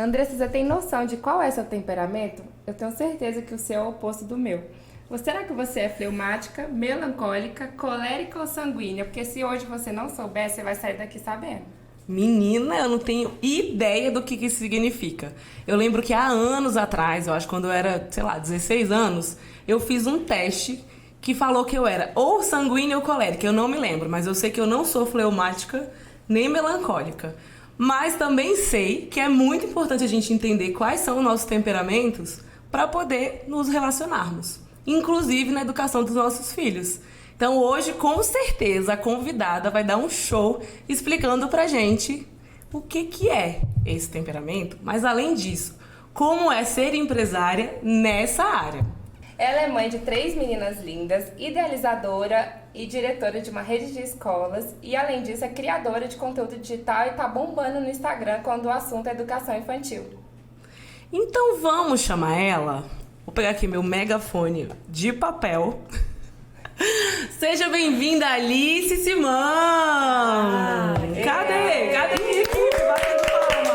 Andressa, você tem noção de qual é seu temperamento? Eu tenho certeza que o seu é o oposto do meu. Será que você é fleumática, melancólica, colérica ou sanguínea? Porque se hoje você não souber, você vai sair daqui sabendo. Menina, eu não tenho ideia do que isso significa. Eu lembro que há anos atrás, eu acho quando eu era, 16 anos, eu fiz um teste que falou que eu era ou sanguínea ou colérica. Eu não me lembro, mas eu sei que eu não sou fleumática nem melancólica. Mas também sei que é muito importante a gente entender quais são os nossos temperamentos para poder nos relacionarmos, inclusive na educação dos nossos filhos. Então hoje, com certeza, a convidada vai dar um show explicando pra gente o que é esse temperamento, mas além disso, como é ser empresária nessa área. Ela é mãe de 3 meninas lindas, idealizadora e diretora de uma rede de escolas e, além disso, é criadora de conteúdo digital e tá bombando no Instagram quando o assunto é educação infantil. Então vamos chamar ela? Vou pegar aqui meu megafone de papel. Seja bem-vinda, Alice Simão! Cadê a equipe? Batendo palma!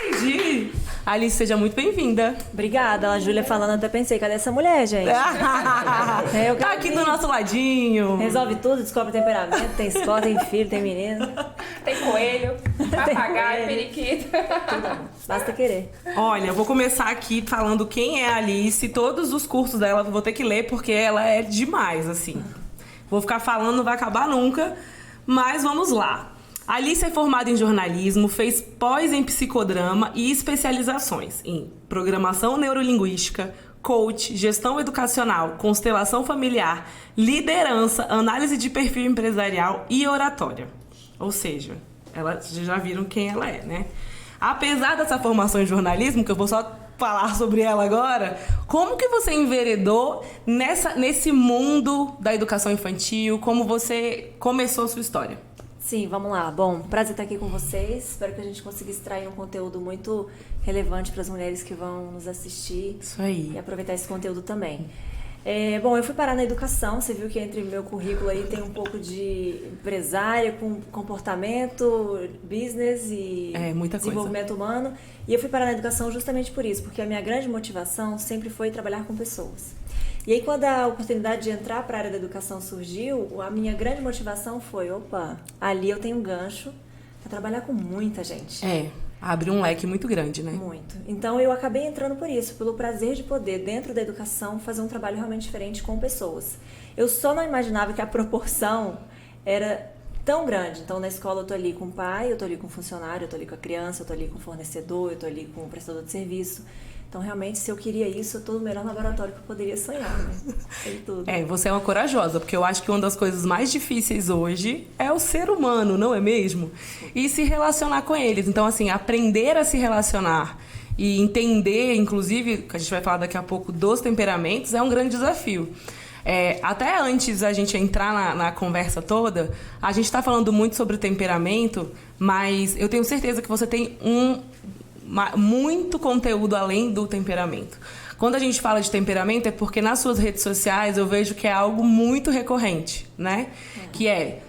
Entendi! Alice, seja muito bem-vinda. Obrigada. A Júlia falando, até pensei, cadê essa mulher, gente? Tá aqui do nosso ladinho. Resolve tudo, descobre temperamento, tem escola, tem filho, tem menino. Tem coelho, papagaio, periquito. Basta querer. Olha, eu vou começar aqui falando quem é a Alice. Todos os cursos dela eu vou ter que ler porque ela é demais, assim. Vou ficar falando, não vai acabar nunca. Mas vamos lá. A Alice é formada em jornalismo, fez pós em psicodrama e especializações em programação neurolinguística, coach, gestão educacional, constelação familiar, liderança, análise de perfil empresarial e oratória. Ou seja, elas já viram quem ela é, né? Apesar dessa formação em jornalismo, que eu vou só falar sobre ela agora, como que você enveredou nesse mundo da educação infantil? Como você começou a sua história? Sim, vamos lá. Bom, prazer estar aqui com vocês. Espero que a gente consiga extrair um conteúdo muito relevante para as mulheres que vão nos assistir. Isso aí. E aproveitar esse conteúdo também. Bom, eu fui parar na educação. Você viu que entre meu currículo aí tem um pouco de empresária, com comportamento, business e muita desenvolvimento humano. E eu fui parar na educação justamente por isso, porque a minha grande motivação sempre foi trabalhar com pessoas. E aí, quando a oportunidade de entrar para a área da educação surgiu, a minha grande motivação foi, ali eu tenho um gancho para trabalhar com muita gente. Abre um leque muito grande, né? Muito. Então, eu acabei entrando por isso, pelo prazer de poder, dentro da educação, fazer um trabalho realmente diferente com pessoas. Eu só não imaginava que a proporção era tão grande. Então, na escola eu tô ali com o pai, eu tô ali com o funcionário, eu tô ali com a criança, eu tô ali com o fornecedor, eu tô ali com o prestador de serviço. Então, realmente, se eu queria isso, eu tô no melhor laboratório que eu poderia sonhar, né? Sei tudo. Você é uma corajosa, porque eu acho que uma das coisas mais difíceis hoje é o ser humano, não é mesmo? E se relacionar com eles. Então, assim, aprender a se relacionar e entender, inclusive, que a gente vai falar daqui a pouco, dos temperamentos, é um grande desafio. Até antes da gente entrar na conversa toda, a gente está falando muito sobre temperamento, mas eu tenho certeza que você tem muito conteúdo além do temperamento. Quando a gente fala de temperamento é porque nas suas redes sociais eu vejo que é algo muito recorrente, né? Que é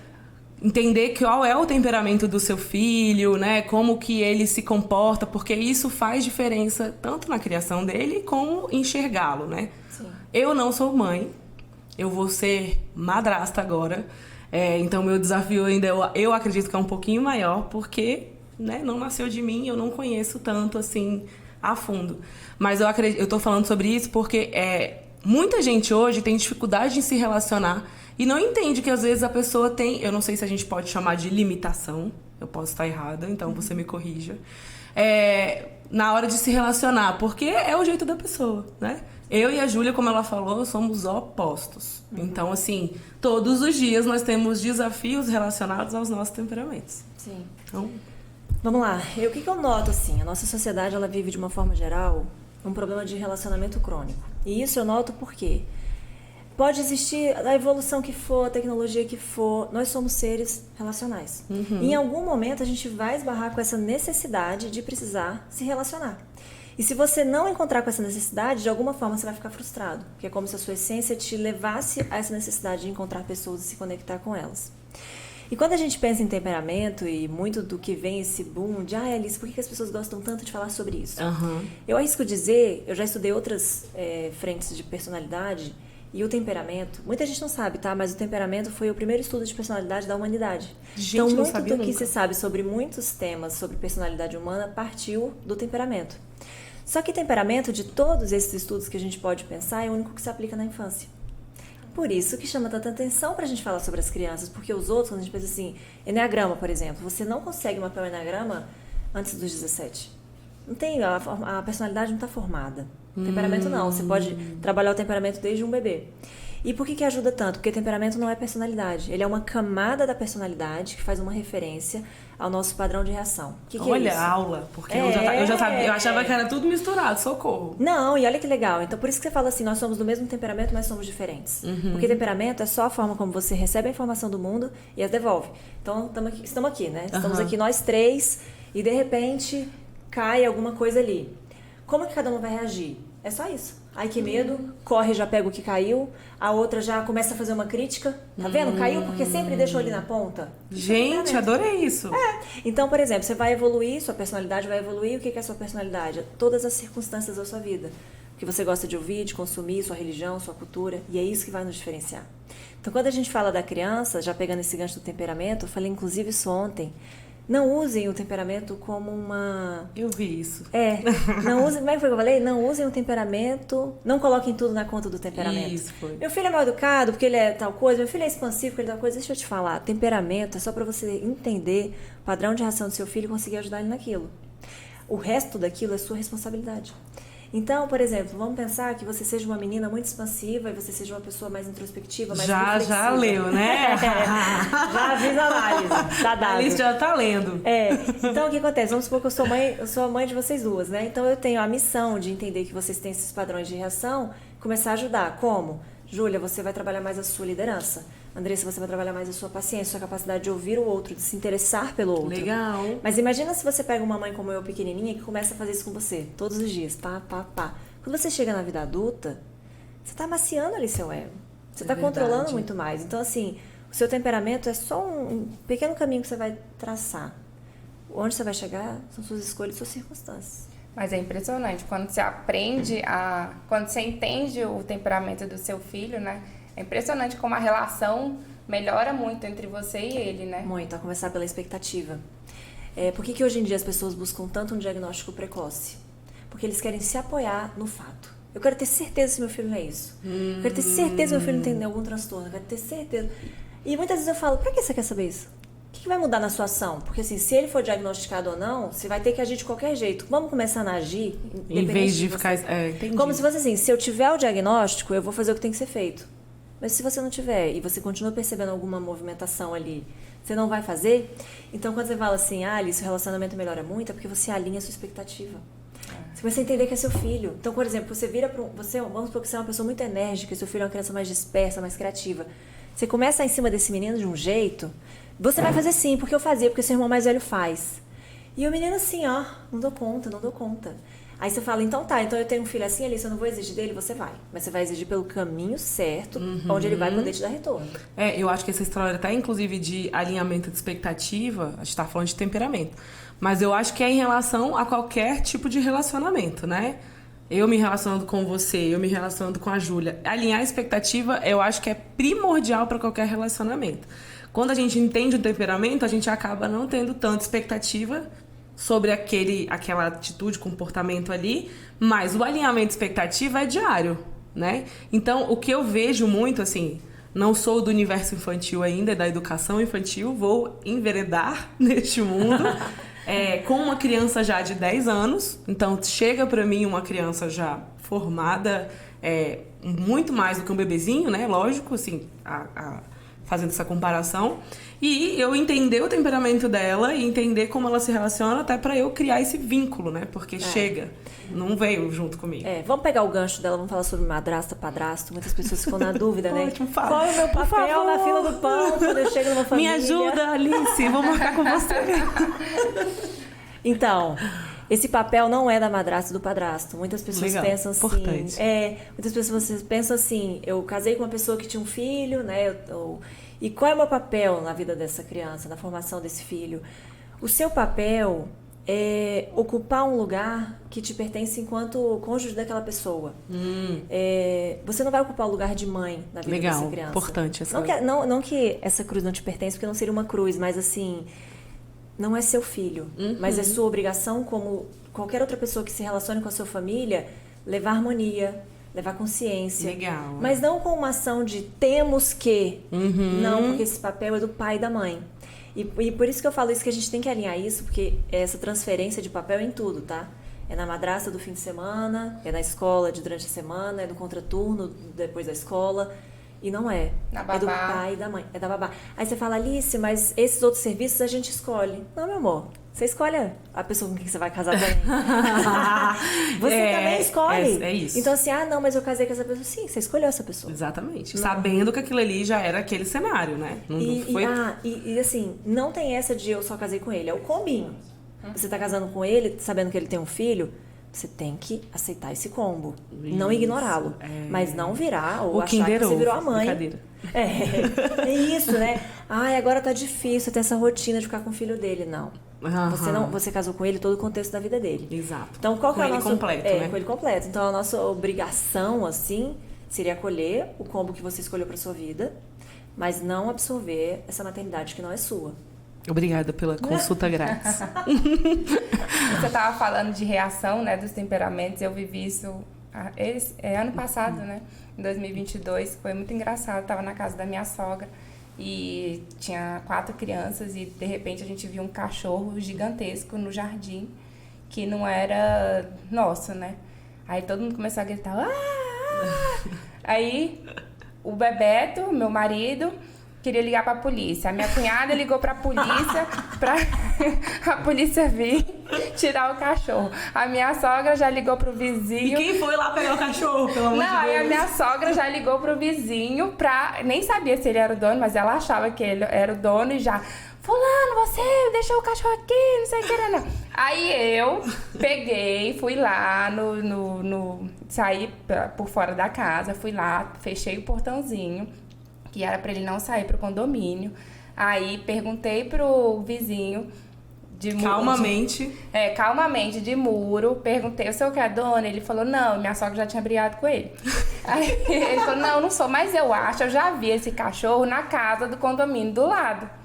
entender qual é o temperamento do seu filho, né? Como que ele se comporta, porque isso faz diferença tanto na criação dele como enxergá-lo, né? Sim. Eu não sou mãe, eu vou ser madrasta agora, então meu desafio ainda eu acredito que é um pouquinho maior, porque não nasceu de mim, eu não conheço tanto assim a fundo. Mas eu tô falando sobre isso porque muita gente hoje tem dificuldade em se relacionar e não entende que às vezes a pessoa tem, eu não sei se a gente pode chamar de limitação, eu posso estar errada, então você me corrija, na hora de se relacionar, porque é o jeito da pessoa, né? Eu e a Júlia, como ela falou, somos opostos. Então, assim, todos os dias nós temos desafios relacionados aos nossos temperamentos. Sim. Então, vamos lá. O que eu noto, assim, a nossa sociedade, ela vive de uma forma geral um problema de relacionamento crônico. E isso eu noto porque pode existir a evolução que for, a tecnologia que for, nós somos seres relacionais. E em algum momento a gente vai esbarrar com essa necessidade de precisar se relacionar. E se você não encontrar com essa necessidade, de alguma forma você vai ficar frustrado. Porque é como se a sua essência te levasse a essa necessidade de encontrar pessoas e se conectar com elas. E quando a gente pensa em temperamento e muito do que vem esse boom de Alice, por que as pessoas gostam tanto de falar sobre isso? Eu arrisco dizer, eu já estudei outras frentes de personalidade e o temperamento, muita gente não sabe, tá? Mas o temperamento foi o primeiro estudo de personalidade da humanidade. Gente, então, não muito sabia do que nunca. se sabe sobre muitos temas sobre personalidade humana partiu do temperamento. Só que temperamento, de todos esses estudos que a gente pode pensar, é o único que se aplica na infância. Por isso que chama tanta atenção pra gente falar sobre as crianças, porque os outros, quando a gente pensa assim, Eneagrama, por exemplo, você não consegue mapear o Eneagrama antes dos 17. Não tem, a personalidade não está formada. O temperamento não, você pode trabalhar o temperamento desde um bebê. E por que ajuda tanto? Porque temperamento não é personalidade, ele é uma camada da personalidade que faz uma referência ao nosso padrão de reação. Que Olha, é isso? aula, porque eu já sabia, eu achava que era tudo misturado, socorro. Não, e olha que legal. Então, por isso que você fala assim, nós somos do mesmo temperamento, mas somos diferentes. Porque temperamento é só a forma como você recebe a informação do mundo e as devolve. Então, estamos aqui, né? Estamos aqui nós três e, de repente, cai alguma coisa ali. Como que cada um vai reagir? É só isso. Ai, que medo, corre, já pega o que caiu. A outra já começa a fazer uma crítica. Tá vendo? Caiu porque sempre deixou ali na ponta. Gente, adorei isso. Então, por exemplo, você vai evoluir, sua personalidade vai evoluir. O que é a sua personalidade? Todas as circunstâncias da sua vida. O que você gosta de ouvir, de consumir, sua religião, sua cultura. E é isso que vai nos diferenciar. Então, quando a gente fala da criança, já pegando esse gancho do temperamento, eu falei inclusive isso ontem. Não usem o temperamento como uma... Eu vi isso. Não usem... Como é que foi que eu falei? Não usem o temperamento... Não coloquem tudo na conta do temperamento. Isso, foi. Meu filho é mal educado porque ele é tal coisa. Meu filho é expansivo porque ele é tal coisa. Deixa eu te falar. Temperamento é só para você entender o padrão de reação do seu filho e conseguir ajudar ele naquilo. O resto daquilo é sua responsabilidade. Então, por exemplo, vamos pensar que você seja uma menina muito expansiva e você seja uma pessoa mais introspectiva, mais reflexiva. Já leu, né? Já fiz a análise. Tá dado. A Alice já tá lendo. Então, o que acontece? Vamos supor que eu sou a mãe de vocês duas, né? Então, eu tenho a missão de entender que vocês têm esses padrões de reação, começar a ajudar. Como? Júlia, você vai trabalhar mais a sua liderança. Andressa, você vai trabalhar mais a sua paciência, sua capacidade de ouvir o outro, de se interessar pelo outro. Legal. Mas imagina se você pega uma mãe como eu, pequenininha, que começa a fazer isso com você, todos os dias, pá, pá, pá. Quando você chega na vida adulta, você tá amaciando ali seu ego. Você tá controlando muito mais. Então, assim, o seu temperamento é só um pequeno caminho que você vai traçar. Onde você vai chegar são suas escolhas e suas circunstâncias. Mas é impressionante, quando você aprende quando você entende o temperamento do seu filho, né? É impressionante como a relação melhora muito entre você e ele, né? Muito, a começar pela expectativa. Por que hoje em dia as pessoas buscam tanto um diagnóstico precoce? Porque eles querem se apoiar no fato. Eu quero ter certeza se meu filho não é isso. Eu quero ter certeza se meu filho não tem algum transtorno. Eu quero ter certeza. E muitas vezes eu falo, pra que você quer saber isso? O que vai mudar na sua ação? Porque assim, se ele for diagnosticado ou não, você vai ter que agir de qualquer jeito. Vamos começar a agir em vez de ficar... entendi. Como se fosse assim, se eu tiver o diagnóstico, eu vou fazer o que tem que ser feito. Mas se você não tiver e você continua percebendo alguma movimentação ali, você não vai fazer? Então, quando você fala assim, Alice, o relacionamento melhora muito, é porque você alinha a sua expectativa. Você começa a entender que é seu filho. Então, por exemplo, você vira para vamos supor que você é uma pessoa muito enérgica, seu filho é uma criança mais dispersa, mais criativa. Você começa a ir em cima desse menino de um jeito, você vai fazer sim, porque eu fazia, porque seu irmão mais velho faz. E o menino assim, ó, não dou conta. Aí você fala, então tá, então eu tenho um filho assim, Alice, eu não vou exigir dele, você vai. Mas você vai exigir pelo caminho certo, onde ele vai poder te dar retorno. Eu acho que essa história tá, inclusive, de alinhamento de expectativa, a gente tá falando de temperamento, mas eu acho que é em relação a qualquer tipo de relacionamento, né? Eu me relacionando com você, eu me relacionando com a Júlia. Alinhar a expectativa, eu acho que é primordial para qualquer relacionamento. Quando a gente entende o temperamento, a gente acaba não tendo tanta expectativa sobre aquela atitude, comportamento ali, mas o alinhamento de expectativa é diário, né? Então, o que eu vejo muito, assim, não sou do universo infantil ainda, da educação infantil, vou enveredar neste mundo com uma criança já de 10 anos, então chega pra mim uma criança já formada, muito mais do que um bebezinho, né? Lógico, assim, fazendo essa comparação, e eu entender o temperamento dela e entender como ela se relaciona até pra eu criar esse vínculo, né? Porque chega, não veio junto comigo. Vamos pegar o gancho dela, vamos falar sobre madrasta, padrasto. Muitas pessoas ficam na dúvida, né? Ótimo, fala. Qual é o meu papel na fila do pão quando eu chego numa família? Me ajuda, Alice, vou marcar com você. Então, Esse papel não é da madrasta e do padrasto. Muitas pessoas Legal, pensam assim. importante. Muitas pessoas pensam assim, eu casei com uma pessoa que tinha um filho, né? E qual é o meu papel na vida dessa criança, na formação desse filho? O seu papel é ocupar um lugar que te pertence enquanto cônjuge daquela pessoa. Você não vai ocupar o lugar de mãe na vida Legal, dessa criança. importante essa... Não que essa cruz não te pertence, porque não seria uma cruz, mas assim, não é seu filho, mas é sua obrigação, como qualquer outra pessoa que se relacione com a sua família, levar harmonia, levar consciência. Legal. Mas não com uma ação de temos que. Não, porque esse papel é do pai e da mãe. E por isso que eu falo isso, que a gente tem que alinhar isso, porque essa transferência de papel é em tudo, tá? É na madrasta do fim de semana, é na escola durante a semana, é no contraturno depois da escola. E não é. Na babá. É do pai e da mãe. É da babá. Aí você fala, Alice, mas esses outros serviços a gente escolhe. Não, meu amor. Você escolhe a pessoa com quem você vai casar também. Você também escolhe. É isso. Então assim, não, mas eu casei com essa pessoa. Sim, você escolheu essa pessoa. Exatamente. Não. Sabendo que aquilo ali já era aquele cenário, né? Não foi... E assim, não tem essa de eu só casei com ele. É o combinho. Você tá casando com ele, sabendo que ele tem um filho, você tem que aceitar esse combo. Não ignorá-lo. Mas não virar ou o achar que você virou a mãe. Brincadeira. É isso, né? Agora tá difícil ter essa rotina de ficar com o filho dele. Não. Você casou com ele todo o contexto da vida dele. Exato. Então, qual que é a nossa... completo, né? Com ele completo. Então, a nossa obrigação, assim, seria acolher o combo que você escolheu pra sua vida, mas não absorver essa maternidade que não é sua. Obrigada pela consulta grátis. Você estava falando de reação, né, dos temperamentos. Eu vivi isso ano passado, né, em 2022. Foi muito engraçado. Estava na casa da minha sogra e tinha 4 crianças e, de repente, a gente viu um cachorro gigantesco no jardim que não era nosso, né? Aí todo mundo começou a gritar. Aí o Bebeto, meu marido, queria ligar pra polícia. A minha cunhada ligou pra polícia pra a polícia vir tirar o cachorro. A minha sogra já ligou pro vizinho. E quem foi lá pegar o cachorro, pelo amor de Deus? Não, aí a minha sogra já ligou pro vizinho pra... Nem sabia se ele era o dono, mas ela achava que ele era o dono e já... Fulano, você deixou o cachorro aqui, não sei o que, não. Aí eu peguei, fui lá saí por fora da casa, fui lá, fechei o portãozinho, que era pra ele não sair pro condomínio. Aí perguntei pro vizinho de muro. Calmamente, de muro. Perguntei, o senhor que é dona? Ele falou, não, minha sogra já tinha brigado com ele. Aí ele falou, não sou, mas eu já vi esse cachorro na casa do condomínio do lado.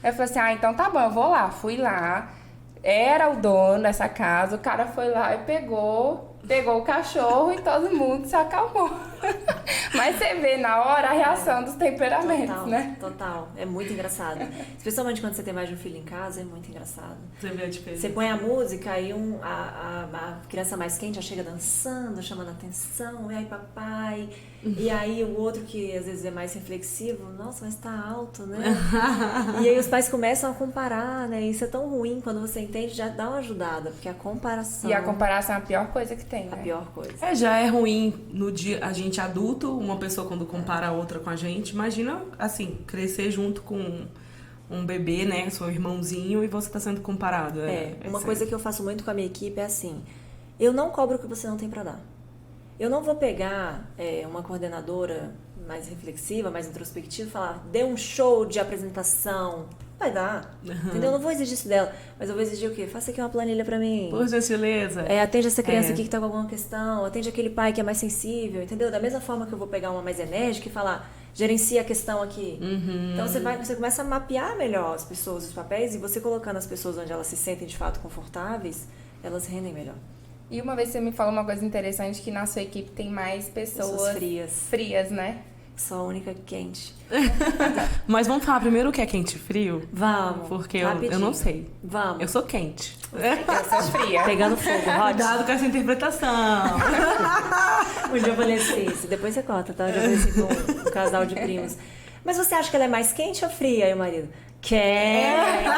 Eu falei assim, então tá bom, eu vou lá. Fui lá, era o dono dessa casa, o cara foi lá e pegou o cachorro e todo mundo se acalmou. Mas você vê na hora a reação dos temperamentos, total, né? Total, é muito engraçado. Especialmente quando você tem mais de um filho em casa, é muito engraçado. Você vê a diferença. Você põe a música e a criança mais quente já chega dançando, chamando a atenção, e aí papai, e aí o outro que às vezes é mais reflexivo, nossa, mas tá alto, né? E aí os pais começam a comparar, né? Isso é tão ruim, quando você entende, já dá uma ajudada, porque a comparação... E a comparação é a pior coisa que tem, né? A pior coisa. Já é ruim no dia, a gente adulto, uma pessoa quando compara a outra com a gente, imagina, assim, crescer junto com um bebê, né, seu irmãozinho, e você tá sendo comparado. Uma coisa que eu faço muito com a minha equipe é assim, eu não cobro o que você não tem pra dar. Eu não vou pegar uma coordenadora mais reflexiva, mais introspectiva e falar, dê um show de apresentação. Vai dar, entendeu? Eu não vou exigir isso dela, mas eu vou exigir o quê? Faça aqui uma planilha pra mim. Por gentileza. Atende essa criança aqui que tá com alguma questão, atende aquele pai que é mais sensível, entendeu? Da mesma forma que eu vou pegar uma mais enérgica e falar, gerencia a questão aqui. Então você começa a mapear melhor as pessoas, os papéis, e você colocando as pessoas onde elas se sentem de fato confortáveis, elas rendem melhor. E uma vez você me falou uma coisa interessante, que na sua equipe tem mais pessoas frias, né? Sou a única quente. Mas vamos falar primeiro o que é quente e frio? Vamos. Porque eu não sei. Vamos. Eu sou quente. Eu sou fria. Pegando fogo, Rod. Cuidado com essa interpretação. Um dia eu falei assim, depois você conta, tá? Um dia eu falei assim com um casal de primos. Mas você acha que ela é mais quente ou fria? Aí o marido, quente.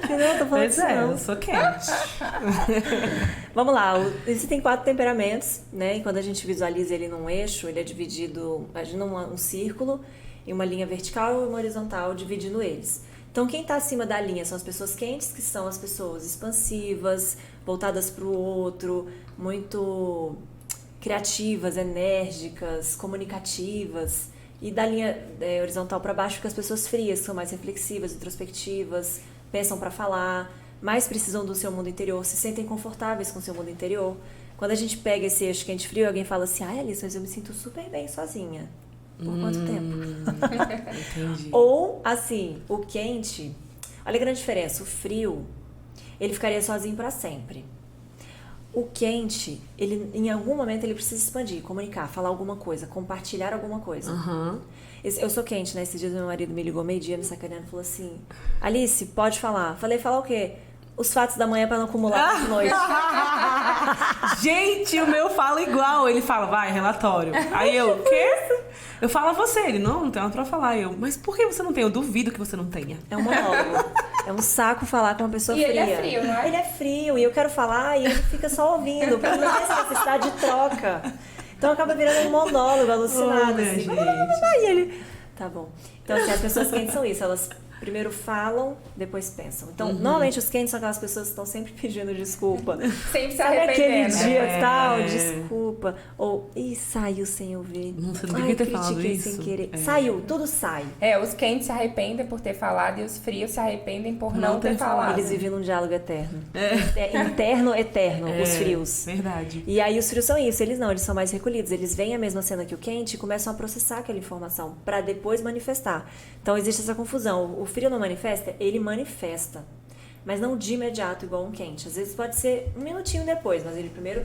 Entendeu? Tô falando isso, não. Eu sou quente. Vamos lá, existem 4 temperamentos, né? E quando a gente visualiza ele num eixo, ele é dividido, imagina um círculo e uma linha vertical e uma horizontal dividindo eles. Então, quem está acima da linha são as pessoas quentes, que são as pessoas expansivas, voltadas para o outro, muito criativas, enérgicas, comunicativas. E da linha horizontal para baixo fica as pessoas frias, que são mais reflexivas, introspectivas, pensam para falar, mais precisam do seu mundo interior, se sentem confortáveis com o seu mundo interior. Quando a gente pega esse eixo quente-frio, alguém fala assim, Alice, mas eu me sinto super bem sozinha. Por quanto tempo? Entendi. Ou, assim, o quente... Olha a grande diferença. O frio, ele ficaria sozinho para sempre. O quente, ele, em algum momento, ele precisa expandir, comunicar, falar alguma coisa, compartilhar alguma coisa. Uhum. Eu sou quente, né? Esses dias meu marido me ligou meio-dia, me sacaneando, e falou assim, Alice, pode falar. Falei, falar o quê? Os fatos da manhã para não acumular de noite. Gente, o meu fala igual. Ele fala, vai, relatório. Aí eu, o quê? Eu falo a você. Ele, não tem nada pra falar. Eu, mas por que você não tem? Eu duvido que você não tenha. É um monólogo. É um saco falar com uma pessoa E fria. ele é frio, não é? Ele é frio e eu quero falar e ele fica só ouvindo. Porque não tem essa necessidade de troca. Então acaba virando um monólogo alucinado. Minha Assim. gente. E ele... Tá bom. Então, assim, as pessoas quentes são isso. Elas primeiro falam, depois pensam. Então, normalmente os quentes são aquelas pessoas que estão sempre pedindo desculpa. Sempre se Sabe aquele arrependendo. dia tal, desculpa. Ou, saiu sem eu ver. Nossa, eu não devia ter falado critiquei isso. sem querer. Saiu, tudo sai. Os quentes se arrependem por ter falado e os frios se arrependem por não ter ter falado. falado. Eles vivem num diálogo eterno. Interno, eterno, os frios. Verdade. E aí os frios são isso, eles não, eles são mais recolhidos. Eles veem a mesma cena que o quente e começam a processar aquela informação para depois manifestar. Então existe essa confusão. O frio não manifesta, ele manifesta. Mas não de imediato, igual um quente. Às vezes pode ser um minutinho depois, mas ele primeiro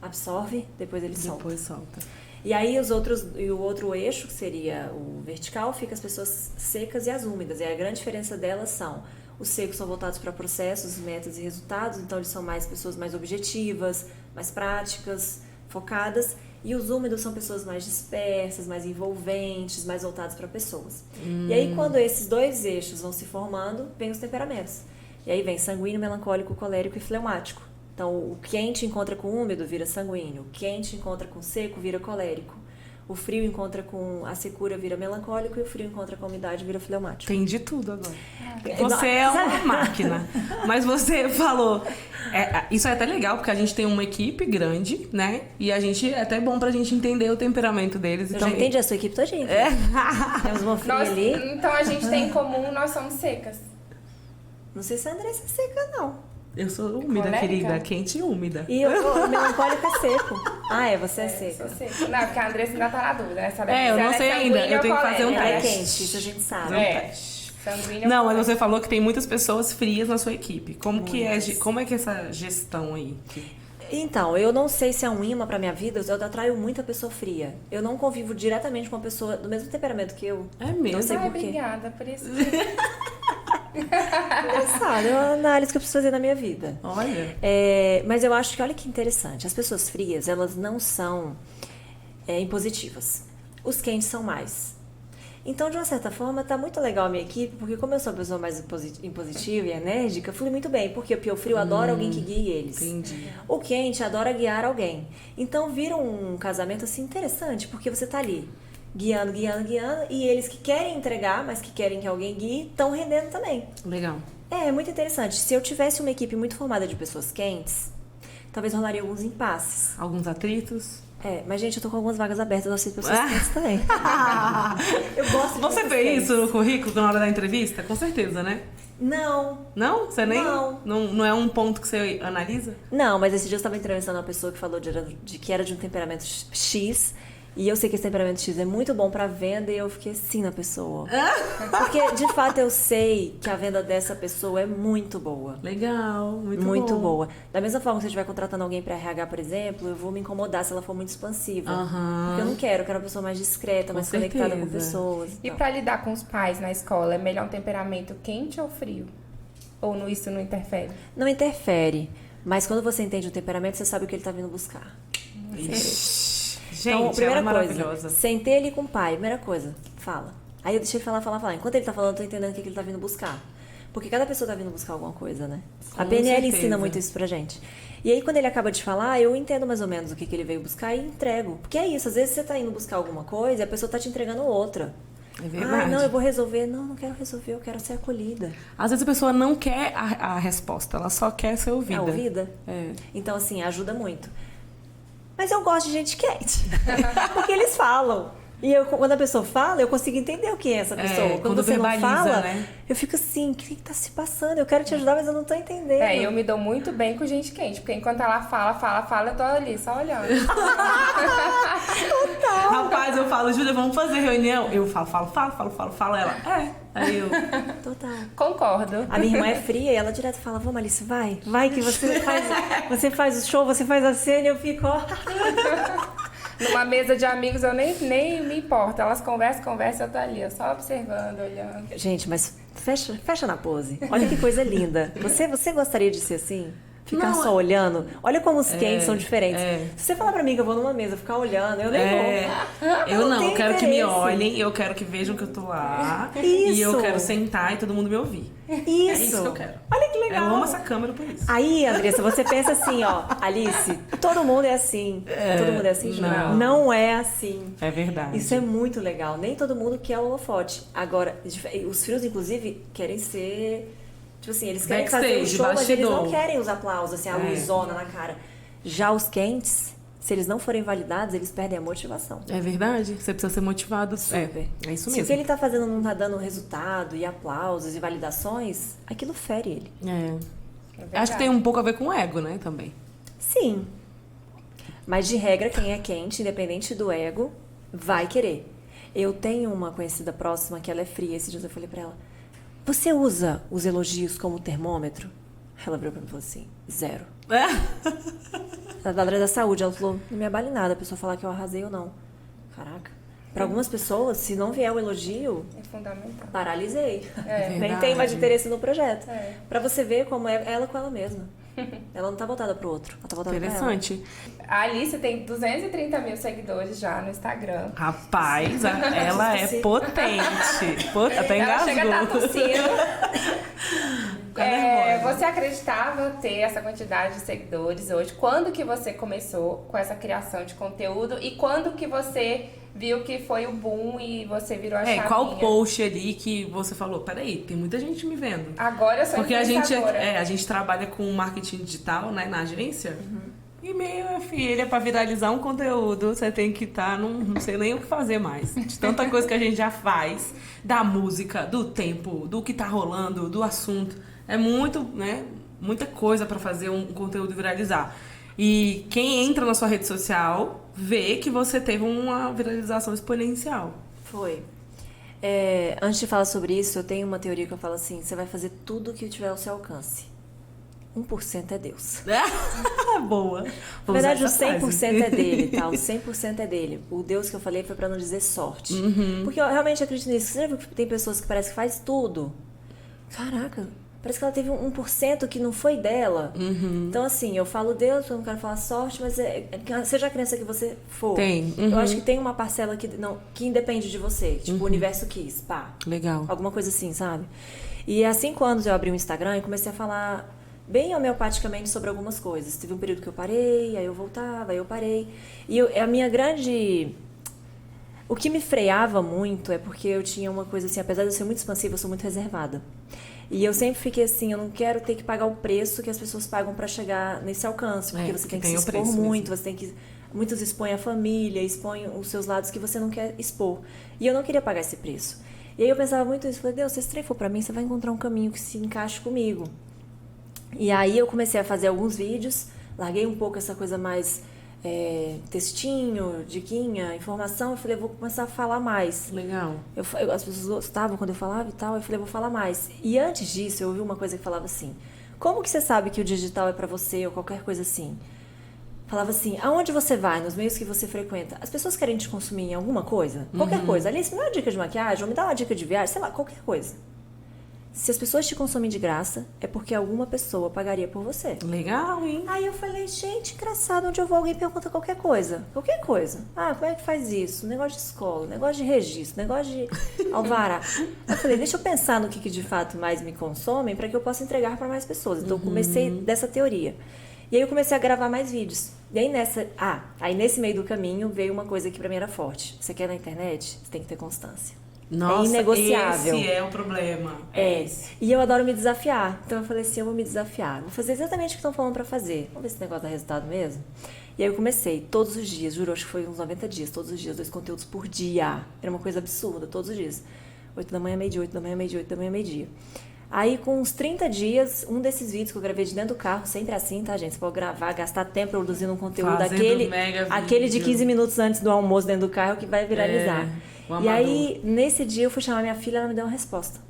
absorve, depois ele solta. Depois solta. E aí o outro eixo, que seria o vertical, fica as pessoas secas e as úmidas. E a grande diferença delas são: os secos são voltados para processos, métodos e resultados, então eles são pessoas mais objetivas, mais práticas, focadas. E os úmidos são pessoas mais dispersas, mais envolventes, mais voltadas para pessoas. E aí quando esses dois eixos vão se formando, vem os temperamentos. E aí vem sanguíneo, melancólico, colérico e fleumático. Então, o quente encontra com o úmido, vira sanguíneo. O quente encontra com o seco, vira colérico. O frio encontra com a secura, vira melancólico. E o frio encontra com a umidade, vira fleumático. Entendi tudo agora. Você é uma máquina. Mas você falou... isso é até legal, porque a gente tem uma equipe grande, né? E a gente é até bom pra gente entender o temperamento deles. Eu já entendi a sua equipe todinha. Temos uma fria ali. Então a gente tem em comum, nós somos secas. Não sei se a Andressa é seca, não. Eu sou úmida, Colérica? querida. Quente e úmida. E o melancólico é seco. Ah, você é seca. Sou seca. Não, porque a Andressa ainda tá na dúvida, né? Sabe eu se não ela sei ainda. sanguínea Eu tenho ou que fazer um Ela é colérica. quente, isso a gente sabe. Sanguínea Não, ou mas colérica. você falou que tem muitas pessoas frias na sua equipe. Como que é essa gestão aí? Então, eu não sei se é um imã pra minha vida, eu atraio muita pessoa fria. Eu não convivo diretamente com uma pessoa do mesmo temperamento que eu. É mesmo? Não sei Ai, por quê. obrigada por isso. Engraçado, é uma análise que eu preciso fazer na minha vida. Olha. Mas eu acho que, olha que interessante, as pessoas frias, elas não são impositivas. Os quentes são mais. Então, de uma certa forma, tá muito legal a minha equipe, porque como eu sou uma pessoa mais impositiva e enérgica, flui muito bem. Porque o frio adora alguém que guie eles. Entendi. O quente adora guiar alguém. Então, vira um casamento assim interessante, porque você tá ali guiando, e eles que querem entregar, mas que querem que alguém guie, estão rendendo também. Legal. É muito interessante. Se eu tivesse uma equipe muito formada de pessoas quentes, talvez rolaria alguns impasses. Alguns atritos. Mas gente, eu tô com algumas vagas abertas, eu aceito pessoas quentes também. Eu gosto de Você pessoas fez quentes. isso no currículo na hora da entrevista? Com certeza, né? Não. Não? Você nem... Não. Não é um ponto que você analisa? Não, mas esse dia eu estava entrevistando uma pessoa que falou de que era de um temperamento X. E eu sei que esse temperamento X é muito bom pra venda e eu fiquei assim na pessoa. Porque, de fato, eu sei que a venda dessa pessoa é muito boa. Legal, Muito bom. boa. Da mesma forma que se eu estiver contratando alguém pra RH, por exemplo, eu vou me incomodar se ela for muito expansiva. Porque eu não quero, eu quero uma pessoa mais discreta, mais conectada com certeza. pessoas. E tal. pra lidar com os pais na escola, é melhor um temperamento quente ou frio? Ou isso não interfere? Não interfere. Mas quando você entende o temperamento, você sabe o que ele tá vindo buscar. Ixi. Gente, Então, primeira ela é coisa, maravilhosa. sentei ali com o pai, primeira coisa, fala. Aí eu deixei ele falar. Enquanto ele tá falando, eu tô entendendo o que ele tá vindo buscar. Porque cada pessoa tá vindo buscar alguma coisa, né? A Com PNL certeza. ensina muito isso pra gente. E aí, quando ele acaba de falar, eu entendo mais ou menos o que ele veio buscar e entrego. Porque é isso, às vezes você tá indo buscar alguma coisa e a pessoa tá te entregando outra. É verdade. Não, eu vou resolver. Não quero resolver, eu quero ser acolhida. Às vezes a pessoa não quer a resposta, ela só quer ser ouvida. É ouvida? É. Então, assim, ajuda muito. Mas eu gosto de gente quente. Porque eles falam. E quando a pessoa fala, eu consigo entender o que é essa pessoa. Quando você não fala, né? Eu fico assim, o que tá se passando? Eu quero te ajudar, mas eu não tô entendendo. Eu me dou muito bem com gente quente, porque enquanto ela fala, eu tô ali, só olhando. Total. Rapaz, eu falo, Júlia, vamos fazer reunião? Eu falo, ela, Aí eu... Total. Concordo. A minha irmã é fria e ela direto fala, vamos, Alice, vai que você faz o show, você faz a cena e eu fico, ó... Numa mesa de amigos eu nem me importo. Elas conversam, eu tô ali, eu só observando, olhando. Gente, mas fecha na pose. Olha que coisa linda. Você gostaria de ser assim? Ficar só olhando? Olha como os quentes são diferentes. Se você falar pra mim que eu vou numa mesa ficar olhando, eu nem vou. Eu quero que me olhem, eu quero que vejam que eu tô lá. Isso. E eu quero sentar e todo mundo me ouvir. Isso. É isso que eu quero. Olha que legal. Eu amo essa câmera por isso. Aí, Andressa, você pensa assim, ó, Alice, todo mundo é assim. Todo mundo é assim, Júlia? Não é assim. É verdade. Isso é muito legal. Nem todo mundo quer o holofote. Agora, os frios, inclusive, querem ser... Tipo assim, eles querem backstage, fazer o show, mas eles não bastidor. querem os aplausos, assim, a luzona na cara. Já os quentes, se eles não forem validados, eles perdem a motivação. É verdade. Você precisa ser motivado. Super. É isso Se mesmo. o que ele tá fazendo não tá dando resultado e aplausos e validações, aquilo fere ele. Acho que tem um pouco a ver com o ego, né, também. Sim. Mas de regra, quem é quente, independente do ego, vai querer. Eu tenho uma conhecida próxima que ela é fria. Esses dias eu falei pra ela, você usa os elogios como termômetro? Ela virou pra mim e falou assim, 0. Ela da área da saúde, ela falou, não me abale nada a pessoa falar que eu arrasei ou não. Caraca. Pra algumas pessoas, se não vier o elogio, É fundamental. paralisei. Nem verdade. tem mais interesse no projeto. É. Pra você ver como é ela com ela mesma. Ela não tá voltada pro outro, ela tá voltada pra ela. Interessante. A Alice tem 230 mil seguidores já no Instagram. Rapaz, ela é potente. Até Ela chega a estar engasgou. tossindo. nervosa. Você acreditava ter essa quantidade de seguidores hoje? Quando que você começou com essa criação de conteúdo? E quando que você viu que foi o boom e você virou a chavinha? Qual post ali que você falou, peraí, tem muita gente me vendo. Agora eu sou Porque a gente influenciadora. trabalha com marketing digital, né, na agência. E minha filha, pra viralizar um conteúdo, você tem que estar, não sei nem o que fazer mais. De tanta coisa que a gente já faz, da música, do tempo, do que tá rolando, do assunto. É muito, né, muita coisa pra fazer um conteúdo viralizar. E quem entra na sua rede social vê que você teve uma viralização exponencial. Foi. Antes de falar sobre isso, eu tenho uma teoria que eu falo assim, você vai fazer tudo o que tiver ao seu alcance. 1% é Deus. Boa. Na verdade, o 100% é dele, tá? O 100% é dele. O Deus que eu falei foi pra não dizer sorte. Porque eu realmente acredito nisso. Você já viu que tem pessoas que parece que faz tudo? Caraca, parece que ela teve 1% que não foi dela. Então, assim, eu falo Deus, eu não quero falar sorte, mas seja a crença que você for. Tem. Eu acho que tem uma parcela que independe de você. Tipo, o universo quis, pá. Legal. Alguma coisa assim, sabe? E há 5 anos eu abri um Instagram e comecei a falar bem homeopaticamente sobre algumas coisas. Teve um período que eu parei, aí eu voltava, aí eu parei. E a minha grande... O que me freava muito é porque eu tinha uma coisa assim, apesar de eu ser muito expansiva, eu sou muito reservada. E eu sempre fiquei assim, eu não quero ter que pagar o preço que as pessoas pagam pra chegar nesse alcance, porque você tem que se expor muito, você tem que... Muitos expõem a família, expõem os seus lados que você não quer expor. E eu não queria pagar esse preço. E aí eu pensava muito isso, falei, Deus, se esse trem for pra mim, você vai encontrar um caminho que se encaixe comigo. E aí eu comecei a fazer alguns vídeos, larguei um pouco essa coisa mais textinho, diquinha, informação, eu falei, vou começar a falar mais. Legal. As pessoas gostavam quando eu falava e tal, eu falei, vou falar mais. E antes disso, eu ouvi uma coisa que falava assim, como que você sabe que o digital é pra você ou qualquer coisa assim? Falava assim, aonde você vai, nos meios que você frequenta, as pessoas querem te consumir em alguma coisa? Qualquer coisa. Alice, me dá uma dica de maquiagem, ou me dá uma dica de viagem, sei lá, qualquer coisa. Se as pessoas te consomem de graça, é porque alguma pessoa pagaria por você. Legal, hein? Aí eu falei, gente, engraçado, onde eu vou alguém pergunta qualquer coisa. Qualquer coisa. Ah, como é que faz isso? Negócio de escola, negócio de registro, negócio de alvará. Eu falei, deixa eu pensar no que de fato mais me consomem para que eu possa entregar para mais pessoas. Então eu comecei dessa teoria. E aí eu comecei a gravar mais vídeos. E aí nesse meio do caminho veio uma coisa que para mim era forte. Você quer na internet? Você tem que ter constância. Nossa, é inegociável. esse é o problema. Esse. E eu adoro me desafiar. Então eu falei assim, eu vou me desafiar. Vou fazer exatamente o que estão falando pra fazer. Vamos ver se esse negócio dá resultado mesmo. E aí eu comecei todos os dias, juro, acho que foi uns 90 dias, todos os dias, 2 conteúdos por dia. Era uma coisa absurda, todos os dias. 8 da manhã, meio-dia, 8 da manhã, meio-dia, 8 da manhã, meio-dia. Aí, com uns 30 dias, um desses vídeos que eu gravei de dentro do carro, sempre assim, tá, gente? Você pode gravar, gastar tempo produzindo um conteúdo aquele de 15 minutos antes do almoço dentro do carro que vai viralizar. E aí, nesse dia, eu fui chamar minha filha, ela me deu uma resposta.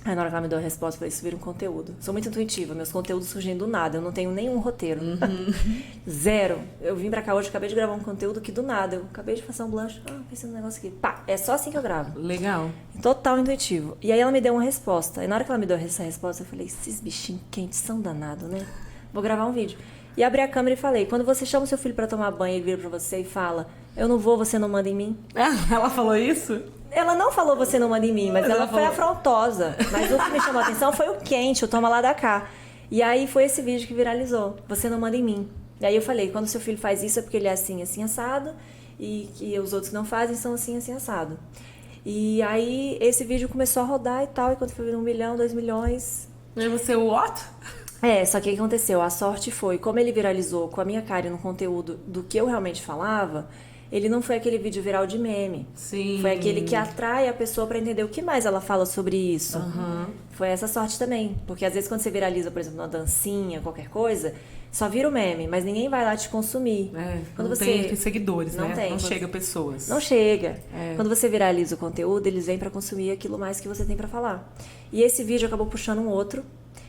Aí, na hora que ela me deu a resposta, eu falei, isso vira um conteúdo. Sou muito intuitiva, meus conteúdos surgem do nada, eu não tenho nenhum roteiro. Zero. Eu vim pra cá hoje, acabei de gravar um conteúdo que do nada, eu acabei de passar um blanche, pensei num negócio aqui. Pá, é só assim que eu gravo. Legal. Total intuitivo. E aí ela me deu uma resposta. E na hora que ela me deu essa resposta, eu falei, esses bichinhos quentes são danados, né? Vou gravar um vídeo. E abri a câmera e falei, quando você chama o seu filho pra tomar banho, ele vira pra você e fala, eu não vou, você não manda em mim. Ela falou isso? Ela não falou você não manda em mim, mas ela foi afrontosa. Mas o que me chamou a atenção foi o quente, o toma lá da cá. E aí foi esse vídeo que viralizou. Você não manda em mim. E aí eu falei, quando seu filho faz isso é porque ele é assim, assim, assado. E que os outros que não fazem são assim, assim, assado. E aí esse vídeo começou a rodar e tal. E quando foi 1 milhão, 2 milhões... E você, what? Só que o que aconteceu? A sorte foi, como ele viralizou com a minha cara no conteúdo do que eu realmente falava... Ele não foi aquele vídeo viral de meme. Sim. Foi aquele que atrai a pessoa pra entender o que mais ela fala sobre isso. Foi essa sorte também. Porque às vezes quando você viraliza, por exemplo, uma dancinha, qualquer coisa, só vira o meme, mas ninguém vai lá te consumir. Quando não tem seguidores, não né? Tem. Não chega pessoas. Não chega. Quando você viraliza o conteúdo, eles vêm pra consumir aquilo mais que você tem pra falar. E esse vídeo acabou puxando um outro,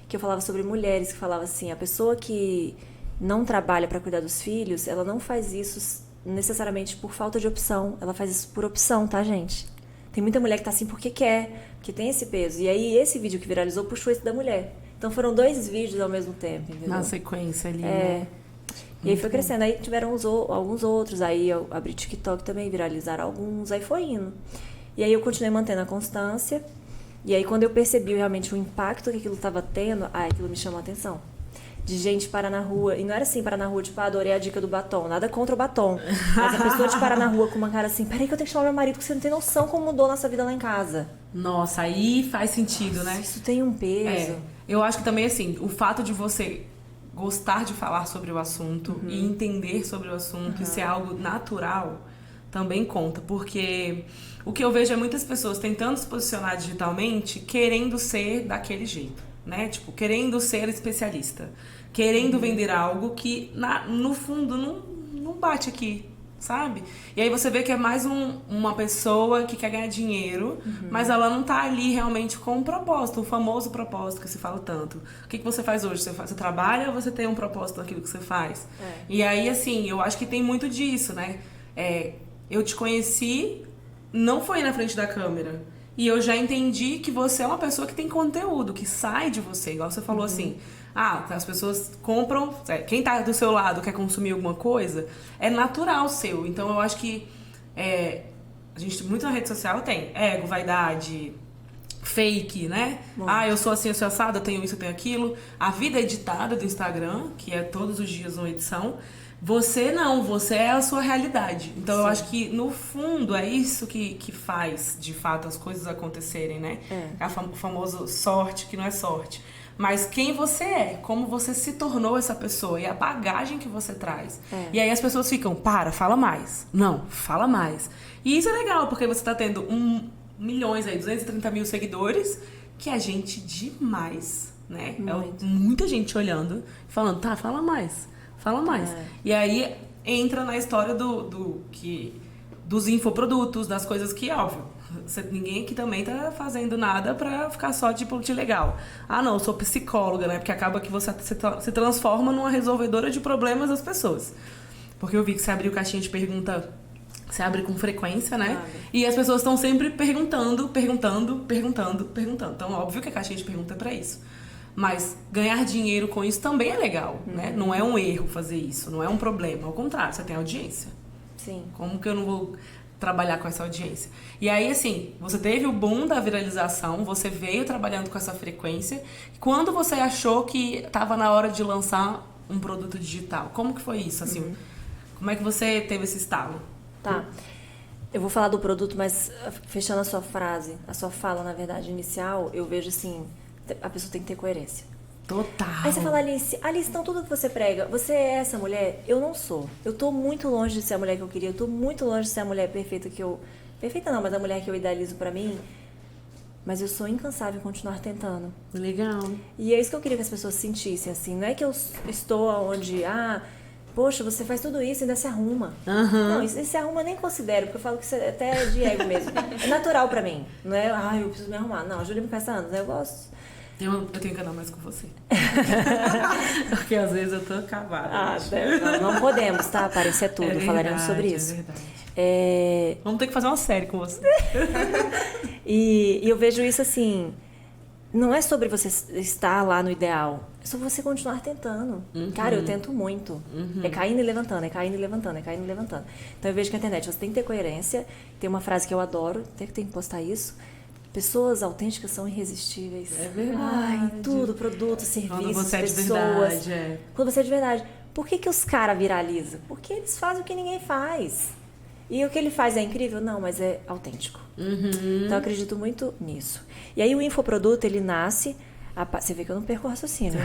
que eu falava sobre mulheres, que falava assim, a pessoa que não trabalha pra cuidar dos filhos, ela não faz isso necessariamente por falta de opção. Ela faz isso por opção, tá, gente? Tem muita mulher que tá assim porque quer, porque tem esse peso. E aí, esse vídeo que viralizou puxou esse da mulher. Então, foram 2 vídeos ao mesmo tempo, entendeu? Na sequência ali, né? E aí foi crescendo. Aí tiveram alguns outros. Aí eu abri TikTok também, viralizaram alguns. Aí foi indo. E aí eu continuei mantendo a constância. E aí, quando eu percebi realmente o impacto que aquilo tava tendo, aquilo me chamou a atenção. De gente parar na rua, e não era assim, parar na rua, tipo, adorei a dica do batom, nada contra o batom, mas a pessoa te parar na rua com uma cara assim, peraí que eu tenho que chamar meu marido, porque você não tem noção como mudou a nossa vida lá em casa. Nossa, aí faz sentido, né? Isso tem um peso. Eu acho que também, assim, o fato de você gostar de falar sobre o assunto e entender sobre o assunto e ser algo natural, também conta, porque o que eu vejo é muitas pessoas tentando se posicionar digitalmente, querendo ser daquele jeito, né? Tipo, querendo ser especialista, querendo vender algo que no fundo não bate aqui, sabe? E aí você vê que é mais uma pessoa que quer ganhar dinheiro, mas ela não tá ali realmente com um propósito, o famoso propósito que se fala tanto. O que você faz hoje? Você trabalha ou você tem um propósito naquilo que você faz? E aí, assim, eu acho que tem muito disso, né? Eu te conheci, não foi na frente da câmera. E eu já entendi que você é uma pessoa que tem conteúdo, que sai de você. Igual você falou assim, as pessoas compram, quem tá do seu lado quer consumir alguma coisa, é natural seu. Então eu acho que a gente muito na rede social tem ego, vaidade, fake, né? Eu sou assim, eu sou assada, eu tenho isso, eu tenho aquilo. A vida editada do Instagram, que é todos os dias uma edição. Você não, você é a sua realidade. Então eu acho que no fundo é isso que faz de fato as coisas acontecerem, né? O famoso sorte que não é sorte. Mas quem você é, como você se tornou essa pessoa e a bagagem que você traz. E aí as pessoas ficam, fala mais. Não, fala mais. E isso é legal, porque você tá tendo milhões aí, 230 mil seguidores, que é gente demais, né? É muita gente olhando, falando, fala mais. Fala mais. E aí entra na história dos infoprodutos, das coisas que, óbvio, ninguém aqui também tá fazendo nada pra ficar só tipo de legal. Não, eu sou psicóloga, né? Porque acaba que você se transforma numa resolvedora de problemas das pessoas. Porque eu vi que você abriu caixinha de pergunta, você abre com frequência, né? E as pessoas estão sempre perguntando. Então, óbvio que a caixinha de pergunta é pra isso. Mas ganhar dinheiro com isso também é legal, né? Não é um erro fazer isso, não é um problema. Ao contrário, você tem audiência. Sim. Como que eu não vou trabalhar com essa audiência? E aí, assim, você teve o boom da viralização, você veio trabalhando com essa frequência. Quando você achou que estava na hora de lançar um produto digital? Como que foi isso, assim? Como é que você teve esse estalo? Tá. Eu vou falar do produto, mas fechando a sua frase, a sua fala, na verdade, inicial, eu vejo assim, a pessoa tem que ter coerência. Total. Aí você fala, Alice, então tudo que você prega, você é essa mulher? Eu não sou. Eu tô muito longe de ser a mulher que eu queria, eu tô muito longe de ser a mulher perfeita que eu... Perfeita não, mas a mulher que eu idealizo pra mim. Mas eu sou incansável em continuar tentando. Legal. E é isso que eu queria que as pessoas sentissem, assim. Não é que eu estou onde, poxa, você faz tudo isso e ainda se arruma. Não, isso se arruma eu nem considero, porque eu falo que isso é até de ego mesmo. É natural pra mim. Não é, eu preciso me arrumar. Não, a Júlia me conhece há anos, eu gosto. Eu tenho que andar mais com você. Porque às vezes eu tô acabada. Não podemos, tá? Parecer tudo. Verdade, falaremos sobre isso. É verdade. É... Vamos ter que fazer uma série com você. E eu vejo isso assim, não é sobre você estar lá no ideal, é sobre você continuar tentando. Cara, eu tento muito. É caindo e levantando, é caindo e levantando, é caindo e levantando. Então eu vejo que a internet, você tem que ter coerência. Tem uma frase que eu adoro, até que tem que postar isso. Pessoas autênticas são irresistíveis. É verdade. Ai, tudo, produtos, serviços, Quando você é de pessoas. verdade, Quando você é de verdade. Por que os caras viralizam? Porque eles fazem o que ninguém faz. E o que ele faz é incrível? Não, mas é autêntico. Então eu acredito muito nisso. E aí o infoproduto, ele nasce... Você vê que eu não perco o raciocínio.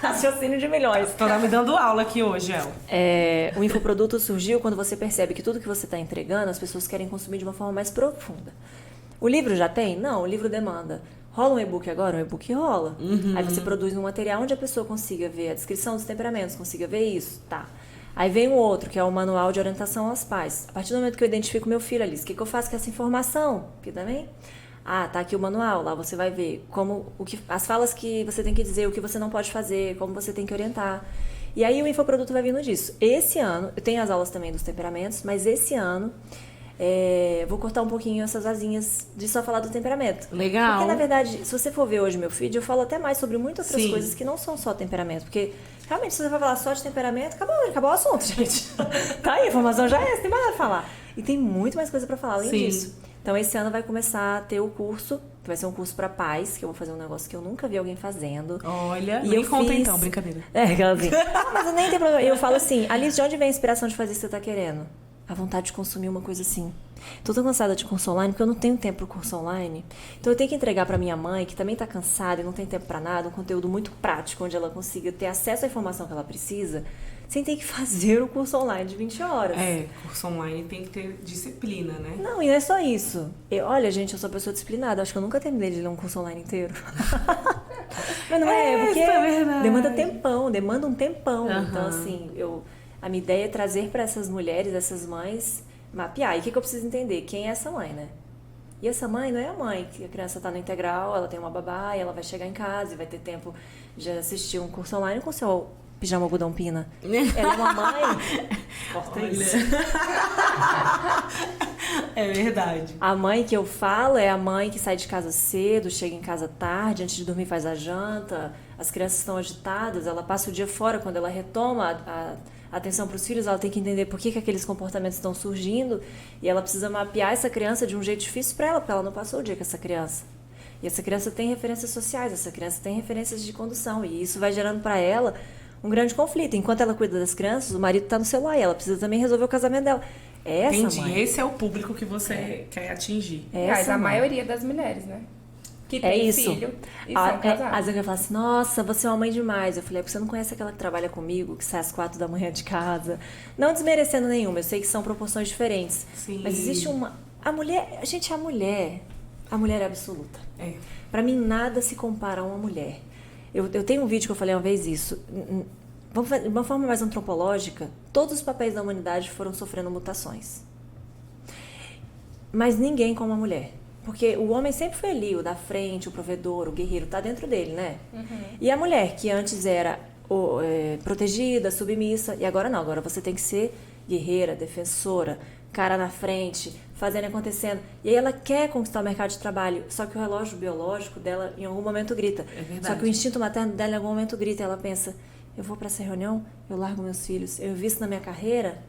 Raciocínio de milhões. Tô me dando aula aqui hoje, El. O infoproduto surgiu quando você percebe que tudo que você está entregando, as pessoas querem consumir de uma forma mais profunda. O livro já tem? Não, o livro demanda. Rola um e-book agora? Um e-book rola. Aí você produz um material onde a pessoa consiga ver a descrição dos temperamentos, consiga ver isso. Tá. Aí vem um outro, que é o manual de orientação aos pais. A partir do momento que eu identifico meu filho ali, o que eu faço com essa informação? Porque também... tá aqui o manual, lá você vai ver as falas que você tem que dizer, o que você não pode fazer, como você tem que orientar. E aí o infoproduto vai vindo disso. Esse ano, eu tenho as aulas também dos temperamentos, mas esse ano vou cortar um pouquinho essas asinhas de só falar do temperamento. Legal. Porque, na verdade, se você for ver hoje meu feed, eu falo até mais sobre muitas outras coisas que não são só temperamento. Porque, realmente, se você for falar só de temperamento, acabou o assunto, gente. Tá aí, a informação já é, você tem mais nada a falar. E tem muito mais coisa pra falar além disso. Então, esse ano vai começar a ter o curso, que vai ser um curso para pais, que eu vou fazer um negócio que eu nunca vi alguém fazendo. Olha, e eu conta então, brincadeira. Aquelazinha. Mas eu nem tenho problema. Eu falo assim, Alice, de onde vem a inspiração de fazer isso que você tá querendo? A vontade de consumir uma coisa assim. Tô tão cansada de curso online, porque eu não tenho tempo pro curso online. Então eu tenho que entregar para minha mãe, que também tá cansada e não tem tempo para nada, um conteúdo muito prático, onde ela consiga ter acesso à informação que ela precisa, sem ter que fazer o curso online de 20 horas. Curso online tem que ter disciplina, né? Não, e não é só isso. Olha, gente, eu sou uma pessoa disciplinada. Acho que eu nunca terminei de ler um curso online inteiro. Mas não porque demanda um tempão. Então, assim, a minha ideia é trazer para essas mulheres, essas mães, mapear. E o que eu preciso entender? Quem é essa mãe, né? E essa mãe não é a mãe, que a criança está no integral, ela tem uma babá, e ela vai chegar em casa e vai ter tempo de assistir um curso online com o seu pijama algodão pina. Ela é uma mãe... Corta isso. É verdade. A mãe que eu falo é a mãe que sai de casa cedo, chega em casa tarde, antes de dormir faz a janta, as crianças estão agitadas, ela passa o dia fora, quando ela retoma a atenção para os filhos, ela tem que entender por que aqueles comportamentos estão surgindo e ela precisa mapear essa criança de um jeito difícil para ela, porque ela não passou o dia com essa criança. E essa criança tem referências sociais, essa criança tem referências de condução e isso vai gerando para ela um grande conflito. Enquanto ela cuida das crianças, o marido está no celular e ela precisa também resolver o casamento dela. Entendi. Mãe. Esse é o público que você quer atingir. Mas a maioria das mulheres, né? Que tem filho e são casadas. Às vezes eu falo assim, nossa, você é uma mãe demais. Eu falei, porque você não conhece aquela que trabalha comigo, que sai às 4 da manhã de casa. Não desmerecendo nenhuma, eu sei que são proporções diferentes. Sim. Mas existe uma... A mulher é absoluta. Pra mim, nada se compara a uma mulher. Eu tenho um vídeo que eu falei uma vez isso. De uma forma mais antropológica, todos os papéis da humanidade foram sofrendo mutações. Mas ninguém como a mulher. Porque o homem sempre foi ali, o da frente, o provedor, o guerreiro, tá dentro dele, né? E a mulher, que antes era protegida, submissa, e agora não, agora você tem que ser guerreira, defensora, cara na frente, fazendo acontecendo. E aí ela quer conquistar o mercado de trabalho, só que o relógio biológico dela em algum momento grita. É verdade. Só que o instinto materno dela em algum momento grita, e ela pensa, eu vou para essa reunião, eu largo meus filhos, eu invisto na minha carreira,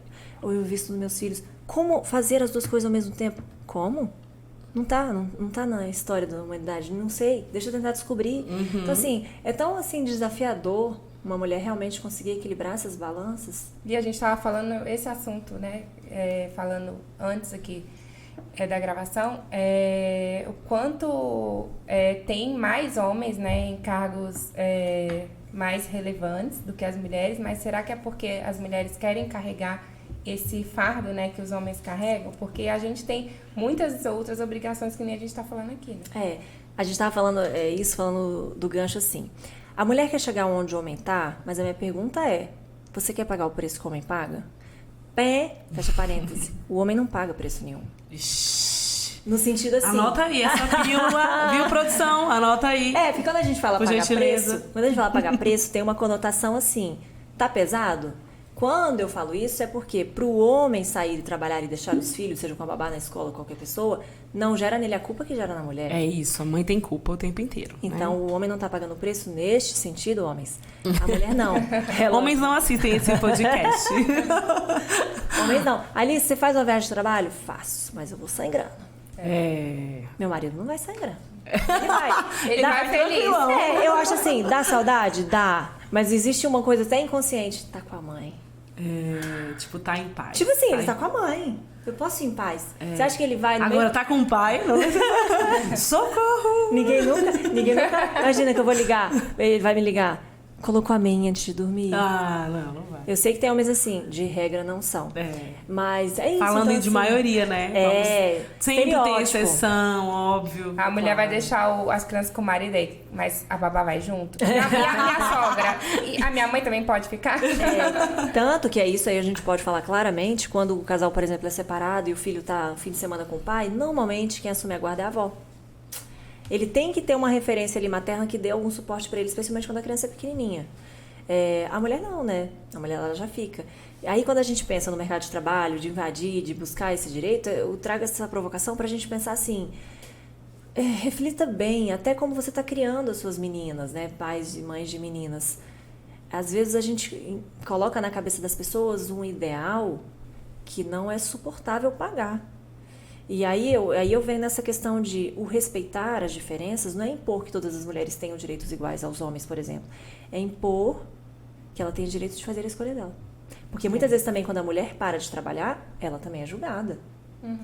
ou eu invisto nos meus filhos. Como fazer as duas coisas ao mesmo tempo? Como? Não tá na história da humanidade, não sei, deixa eu tentar descobrir. Então, assim, é tão assim desafiador uma mulher realmente conseguir equilibrar essas balanças? E a gente estava falando esse assunto, né? Falando antes aqui da gravação, o quanto tem mais homens, né, em cargos mais relevantes do que as mulheres, mas será que é porque as mulheres querem carregar esse fardo, né, que os homens carregam? Porque a gente tem muitas outras obrigações que nem a gente está falando aqui, né? A gente estava falando falando do gancho assim. A mulher quer chegar onde o homem tá, mas a minha pergunta é: você quer pagar o preço que o homem paga? Fecha parêntese. O homem não paga preço nenhum. No sentido assim... Anota aí essa pílula, viu, produção? Anota aí. Porque quando a gente fala Por pagar gentileza. preço... Quando a gente fala pagar preço, tem uma conotação assim... Tá pesado? Quando eu falo isso, é porque pro homem sair e trabalhar e deixar os filhos, seja com a babá na escola, qualquer pessoa, não gera nele a culpa que gera na mulher. É isso, a mãe tem culpa o tempo inteiro. Então, o homem não tá pagando preço neste sentido, homens. A mulher não. Homens não assistem esse podcast. Homens não. Alice, você faz uma viagem de trabalho? Faço, mas eu vou sangrando. Meu marido não vai sangrando. Ele vai. Ele vai feliz. Eu acho assim, dá saudade? Dá. Mas existe uma coisa até inconsciente. Tá com a mãe. Tipo, tá em paz. Tipo assim, ele tá com a mãe. Eu posso ir em paz. Você acha que ele vai... Agora tá com o pai? Não. Socorro! Ninguém nunca... Imagina que eu vou ligar. Ele vai me ligar. Colocou a mãe antes de dormir. Não vai. Eu sei que tem homens assim, de regra não são. Mas é isso. Falando então, de assim, maioria, né? Vamos sempre tem estereótipo. exceção, óbvio. A mulher vai deixar as crianças com o marido aí, mas a babá vai junto. E a minha sogra. E a minha mãe também pode ficar? Tanto que é isso aí, a gente pode falar claramente, quando o casal, por exemplo, é separado e o filho tá no fim de semana com o pai, normalmente quem assume a guarda é a avó. Ele tem que ter uma referência ali materna que dê algum suporte para ele, especialmente quando a criança é pequenininha. A mulher não, né? A mulher ela já fica. Aí quando a gente pensa no mercado de trabalho, de invadir, de buscar esse direito, eu trago essa provocação para a gente pensar assim, reflita bem, até como você está criando as suas meninas, né? Pais e mães de meninas. Às vezes a gente coloca na cabeça das pessoas um ideal que não é suportável pagar. E aí eu venho nessa questão de o respeitar as diferenças, não é impor que todas as mulheres tenham direitos iguais aos homens, por exemplo. É impor que ela tem o direito de fazer a escolha dela. Porque muitas vezes também quando a mulher para de trabalhar, ela também é julgada.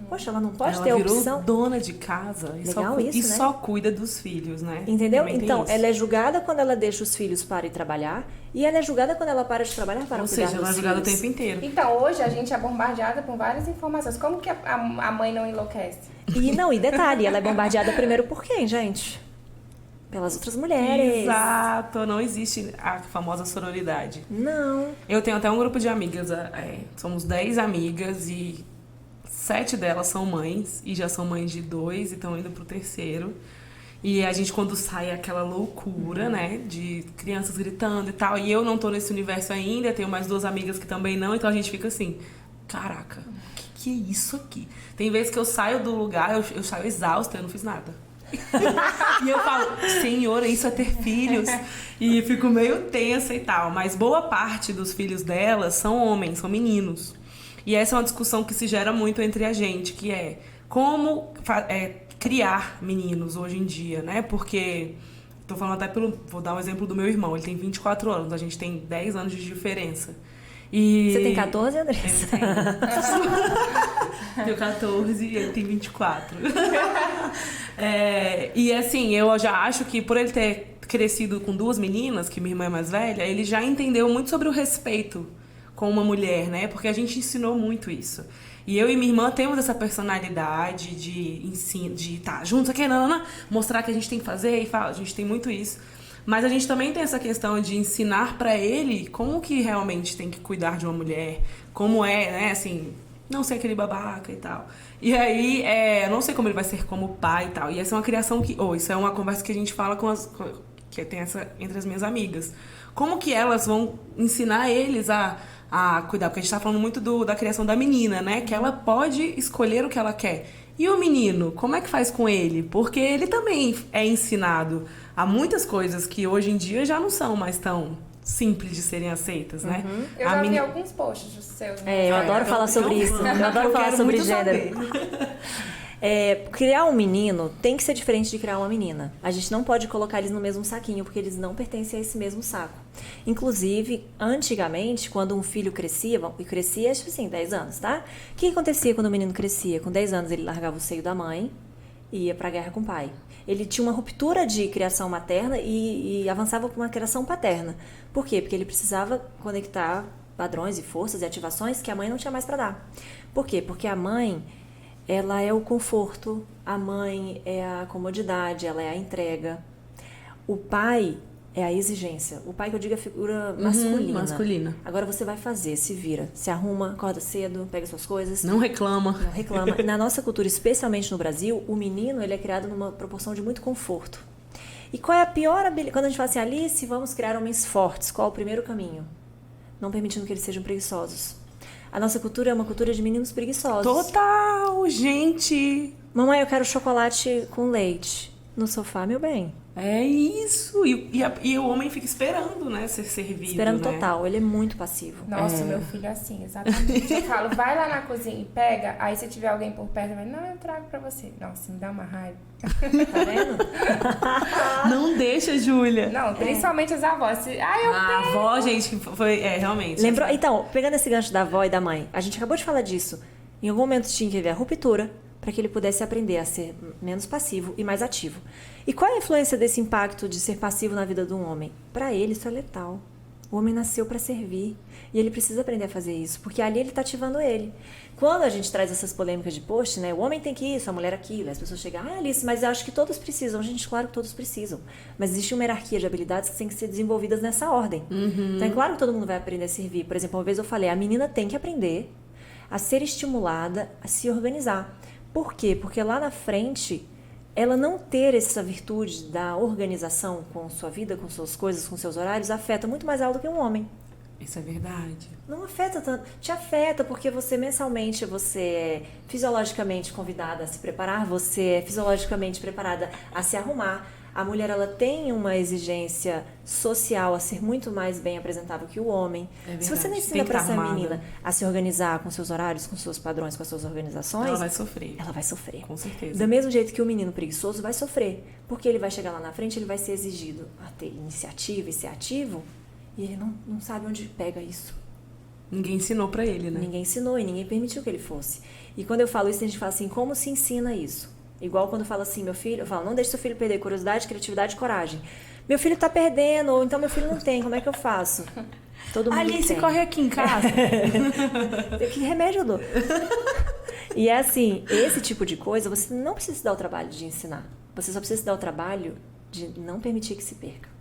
Poxa, ela não pode ter a opção. Ela virou dona de casa Legal e isso, né? só cuida dos filhos, né? Entendeu? Também Então, ela é julgada quando ela deixa os filhos para ir trabalhar e ela é julgada quando ela para de trabalhar para cuidar dos filhos. Ou seja, ela é julgada o tempo inteiro. Então, hoje a gente é bombardeada com várias informações. Como que a mãe não enlouquece? E detalhe, ela é bombardeada primeiro por quem, gente? Pelas outras mulheres. Exato, não existe a famosa sororidade. Não. Eu tenho até um grupo de amigas, somos 10 amigas e 7 delas são mães, e já são mães de 2 e estão indo pro 3º. E a gente, quando sai, aquela loucura, né, de crianças gritando e tal, e eu não tô nesse universo ainda, tenho mais 2 amigas que também não, então a gente fica assim, caraca, o que é isso aqui? Tem vezes que eu saio do lugar, eu saio exausta, eu não fiz nada. E eu falo, senhora, isso é ter filhos? E fico meio tensa e tal, mas boa parte dos filhos delas são homens, são meninos. E essa é uma discussão que se gera muito entre a gente, que é como criar meninos hoje em dia, né? Porque, tô falando até vou dar um exemplo do meu irmão, ele tem 24 anos, a gente tem 10 anos de diferença. E... Você tem 14, Andressa? Eu tenho 14 e ele tem 24. E assim, eu já acho que por ele ter crescido com 2 meninas, que minha irmã é mais velha, ele já entendeu muito sobre o respeito com uma mulher, né? Porque a gente ensinou muito isso. E eu e minha irmã temos essa personalidade de ensino, de estar juntos aqui, mostrar que a gente tem que fazer e fala, a gente tem muito isso. Mas a gente também tem essa questão de ensinar pra ele como que realmente tem que cuidar de uma mulher, como né, assim, não ser aquele babaca e tal. E aí, eu não sei como ele vai ser como pai e tal. E essa é uma criação isso é uma conversa que a gente fala que tem entre as minhas amigas. Como que elas vão ensinar eles a cuidar? Porque a gente tá falando muito da criação da menina, né? Que ela pode escolher o que ela quer. E o menino, como é que faz com ele? Porque ele também é ensinado a muitas coisas que hoje em dia já não são mais tão simples de serem aceitas, né? Eu já vi alguns posts seus. Eu adoro falar sobre isso. Eu adoro falar sobre gênero. Criar um menino tem que ser diferente de criar uma menina. A gente não pode colocar eles no mesmo saquinho, porque eles não pertencem a esse mesmo saco. Inclusive, antigamente, quando um filho crescia, e crescia, tipo assim, 10 anos, tá? O que acontecia quando o menino crescia? Com 10 anos ele largava o seio da mãe e ia pra guerra com o pai. Ele tinha uma ruptura de criação materna e avançava para uma criação paterna. Por quê? Porque ele precisava conectar padrões e forças e ativações que a mãe não tinha mais para dar. Por quê? Porque a mãe, ela é o conforto, a mãe é a comodidade, ela é a entrega. O pai é a exigência. O pai, que eu digo, é a figura masculina. Masculina. Agora você vai fazer, se vira, se arruma, acorda cedo, pega suas coisas. Não reclama. Não reclama. Na nossa cultura, especialmente no Brasil, o menino ele é criado numa proporção de muito conforto. E qual é a pior habilidade? Quando a gente fala assim, Alice, vamos criar homens fortes, qual é o primeiro caminho? Não permitindo que eles sejam preguiçosos. A nossa cultura é uma cultura de meninos preguiçosos. Total, gente! Mamãe, eu quero chocolate com leite. No sofá, meu bem. É isso. E o homem fica esperando, né? Ser servido. Esperando né? total. Ele é muito passivo. Nossa, meu filho é assim, exatamente. Eu falo, vai lá na cozinha e pega. Aí se tiver alguém por perto, vai, não, eu trago pra você. Nossa, me dá uma raiva. Tá vendo? Não deixa, Júlia. Não, principalmente as avós. A avó, gente, foi... realmente. Lembrou? Então, pegando esse gancho da avó e da mãe, a gente acabou de falar disso. Em algum momento tinha que haver a ruptura para que ele pudesse aprender a ser menos passivo e mais ativo. E qual é a influência desse impacto de ser passivo na vida de um homem? Para ele, isso é letal. O homem nasceu para servir e ele precisa aprender a fazer isso, porque ali ele está ativando ele. Quando a gente traz essas polêmicas de post, né, o homem tem que isso, a mulher aquilo, as pessoas chegam, Alice, mas eu acho que todos precisam. Gente, claro que todos precisam, mas existe uma hierarquia de habilidades que tem que ser desenvolvidas nessa ordem. Então é claro que todo mundo vai aprender a servir. Por exemplo, uma vez eu falei, a menina tem que aprender a ser estimulada, a se organizar. Por quê? Porque lá na frente, ela não ter essa virtude da organização com sua vida, com suas coisas, com seus horários, afeta muito mais ela do que um homem. Isso é verdade. Não afeta tanto. Te afeta porque você mensalmente, você é fisiologicamente convidada a se preparar, você é fisiologicamente preparada a se arrumar. A mulher, ela tem uma exigência social a ser muito mais bem apresentável que o homem. Se você não ensina para essa menina a se organizar com seus horários, com seus padrões, com as suas organizações... Ela vai sofrer. Ela vai sofrer. Com certeza. Do mesmo jeito que o menino preguiçoso vai sofrer. Porque ele vai chegar lá na frente, ele vai ser exigido a ter iniciativa e ser ativo, e ele não sabe onde pega isso. Ninguém ensinou pra ele, né? Ninguém ensinou e ninguém permitiu que ele fosse. E quando eu falo isso, a gente fala assim, como se ensina isso? Igual quando fala assim, meu filho, eu falo, não deixe seu filho perder curiosidade, criatividade e coragem. Meu filho tá perdendo, ou então meu filho não tem, como é que eu faço? Todo mundo Alice, tem. corre aqui em casa. Que remédio eu dou? E é assim, esse tipo de coisa, você não precisa se dar o trabalho de ensinar. Você só precisa se dar o trabalho de não permitir que se perca.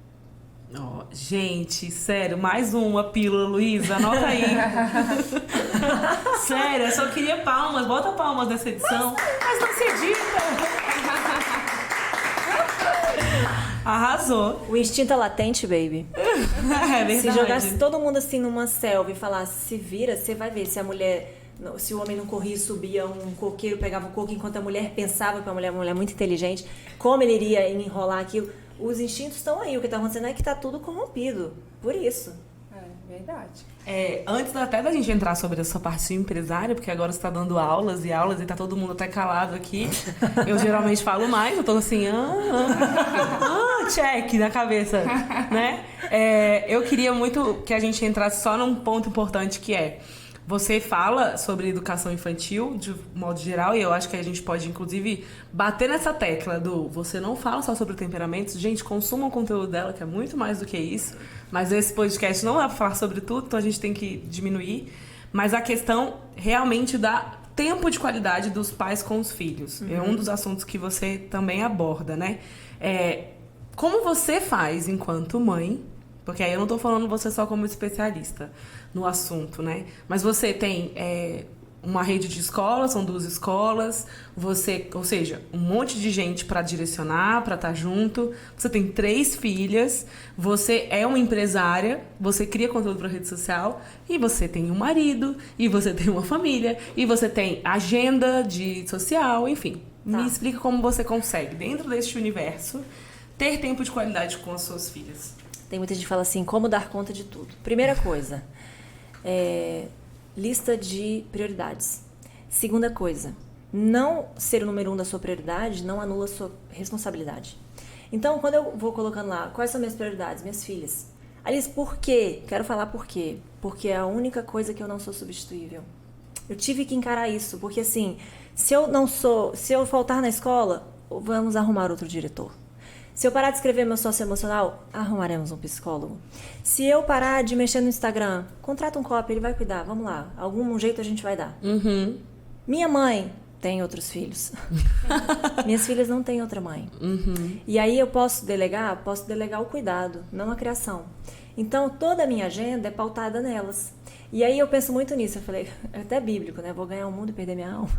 Oh, gente, sério, mais uma pílula, Luísa, anota aí. Sério, eu só queria palmas, bota palmas nessa edição. Mas não se edita. Arrasou. O instinto é latente, baby. É verdade. Se jogasse todo mundo assim numa selva e falasse, se vira, você vai ver se a mulher... Se o homem não corria, subia um coqueiro, pegava o coco, enquanto a mulher pensava que a mulher é uma mulher muito inteligente, como ele iria enrolar aquilo. Os instintos estão aí, o que está acontecendo é que está tudo corrompido. Por isso. É verdade. Antes até da gente entrar sobre essa parte empresária, porque agora você está dando aulas e tá todo mundo até calado aqui. Eu geralmente falo mais, eu tô assim, check na cabeça, né? Eu queria muito que a gente entrasse só num ponto importante que é, você fala sobre educação infantil de modo geral e eu acho que a gente pode, inclusive, bater nessa tecla do você não fala só sobre temperamentos. Gente, consuma o conteúdo dela, que é muito mais do que isso. Mas esse podcast não é para falar sobre tudo, então a gente tem que diminuir. Mas a questão realmente dá tempo de qualidade dos pais com os filhos. É um dos assuntos que você também aborda, né? Como você faz enquanto mãe... Porque aí eu não tô falando você só como especialista no assunto, né? Mas você tem uma rede de escolas, são 2 escolas, ou seja, um monte de gente para direcionar, para estar junto. Você tem 3 filhas, você é uma empresária, você cria conteúdo para rede social e você tem um marido, e você tem uma família, e você tem agenda de social, enfim. Tá. Me explica como você consegue, dentro deste universo, ter tempo de qualidade com as suas filhas. Tem muita gente que fala assim, como dar conta de tudo. Primeira coisa, lista de prioridades. Segunda coisa, não ser o número 1 da sua prioridade não anula a sua responsabilidade. Então, quando eu vou colocando lá, quais são minhas prioridades? Minhas filhas. Alice, por quê? Quero falar por quê. Porque é a única coisa que eu não sou substituível. Eu tive que encarar isso, porque assim, se eu faltar na escola, vamos arrumar outro diretor. Se eu parar de escrever meu socioemocional, arrumaremos um psicólogo. Se eu parar de mexer no Instagram, contrata um copy, ele vai cuidar, vamos lá. Algum jeito a gente vai dar. Minha mãe tem outros filhos. Minhas filhas não têm outra mãe. E aí eu posso delegar o cuidado, não a criação. Então toda a minha agenda é pautada nelas. E aí eu penso muito nisso, eu falei, é até bíblico, né? Vou ganhar o mundo e perder minha alma.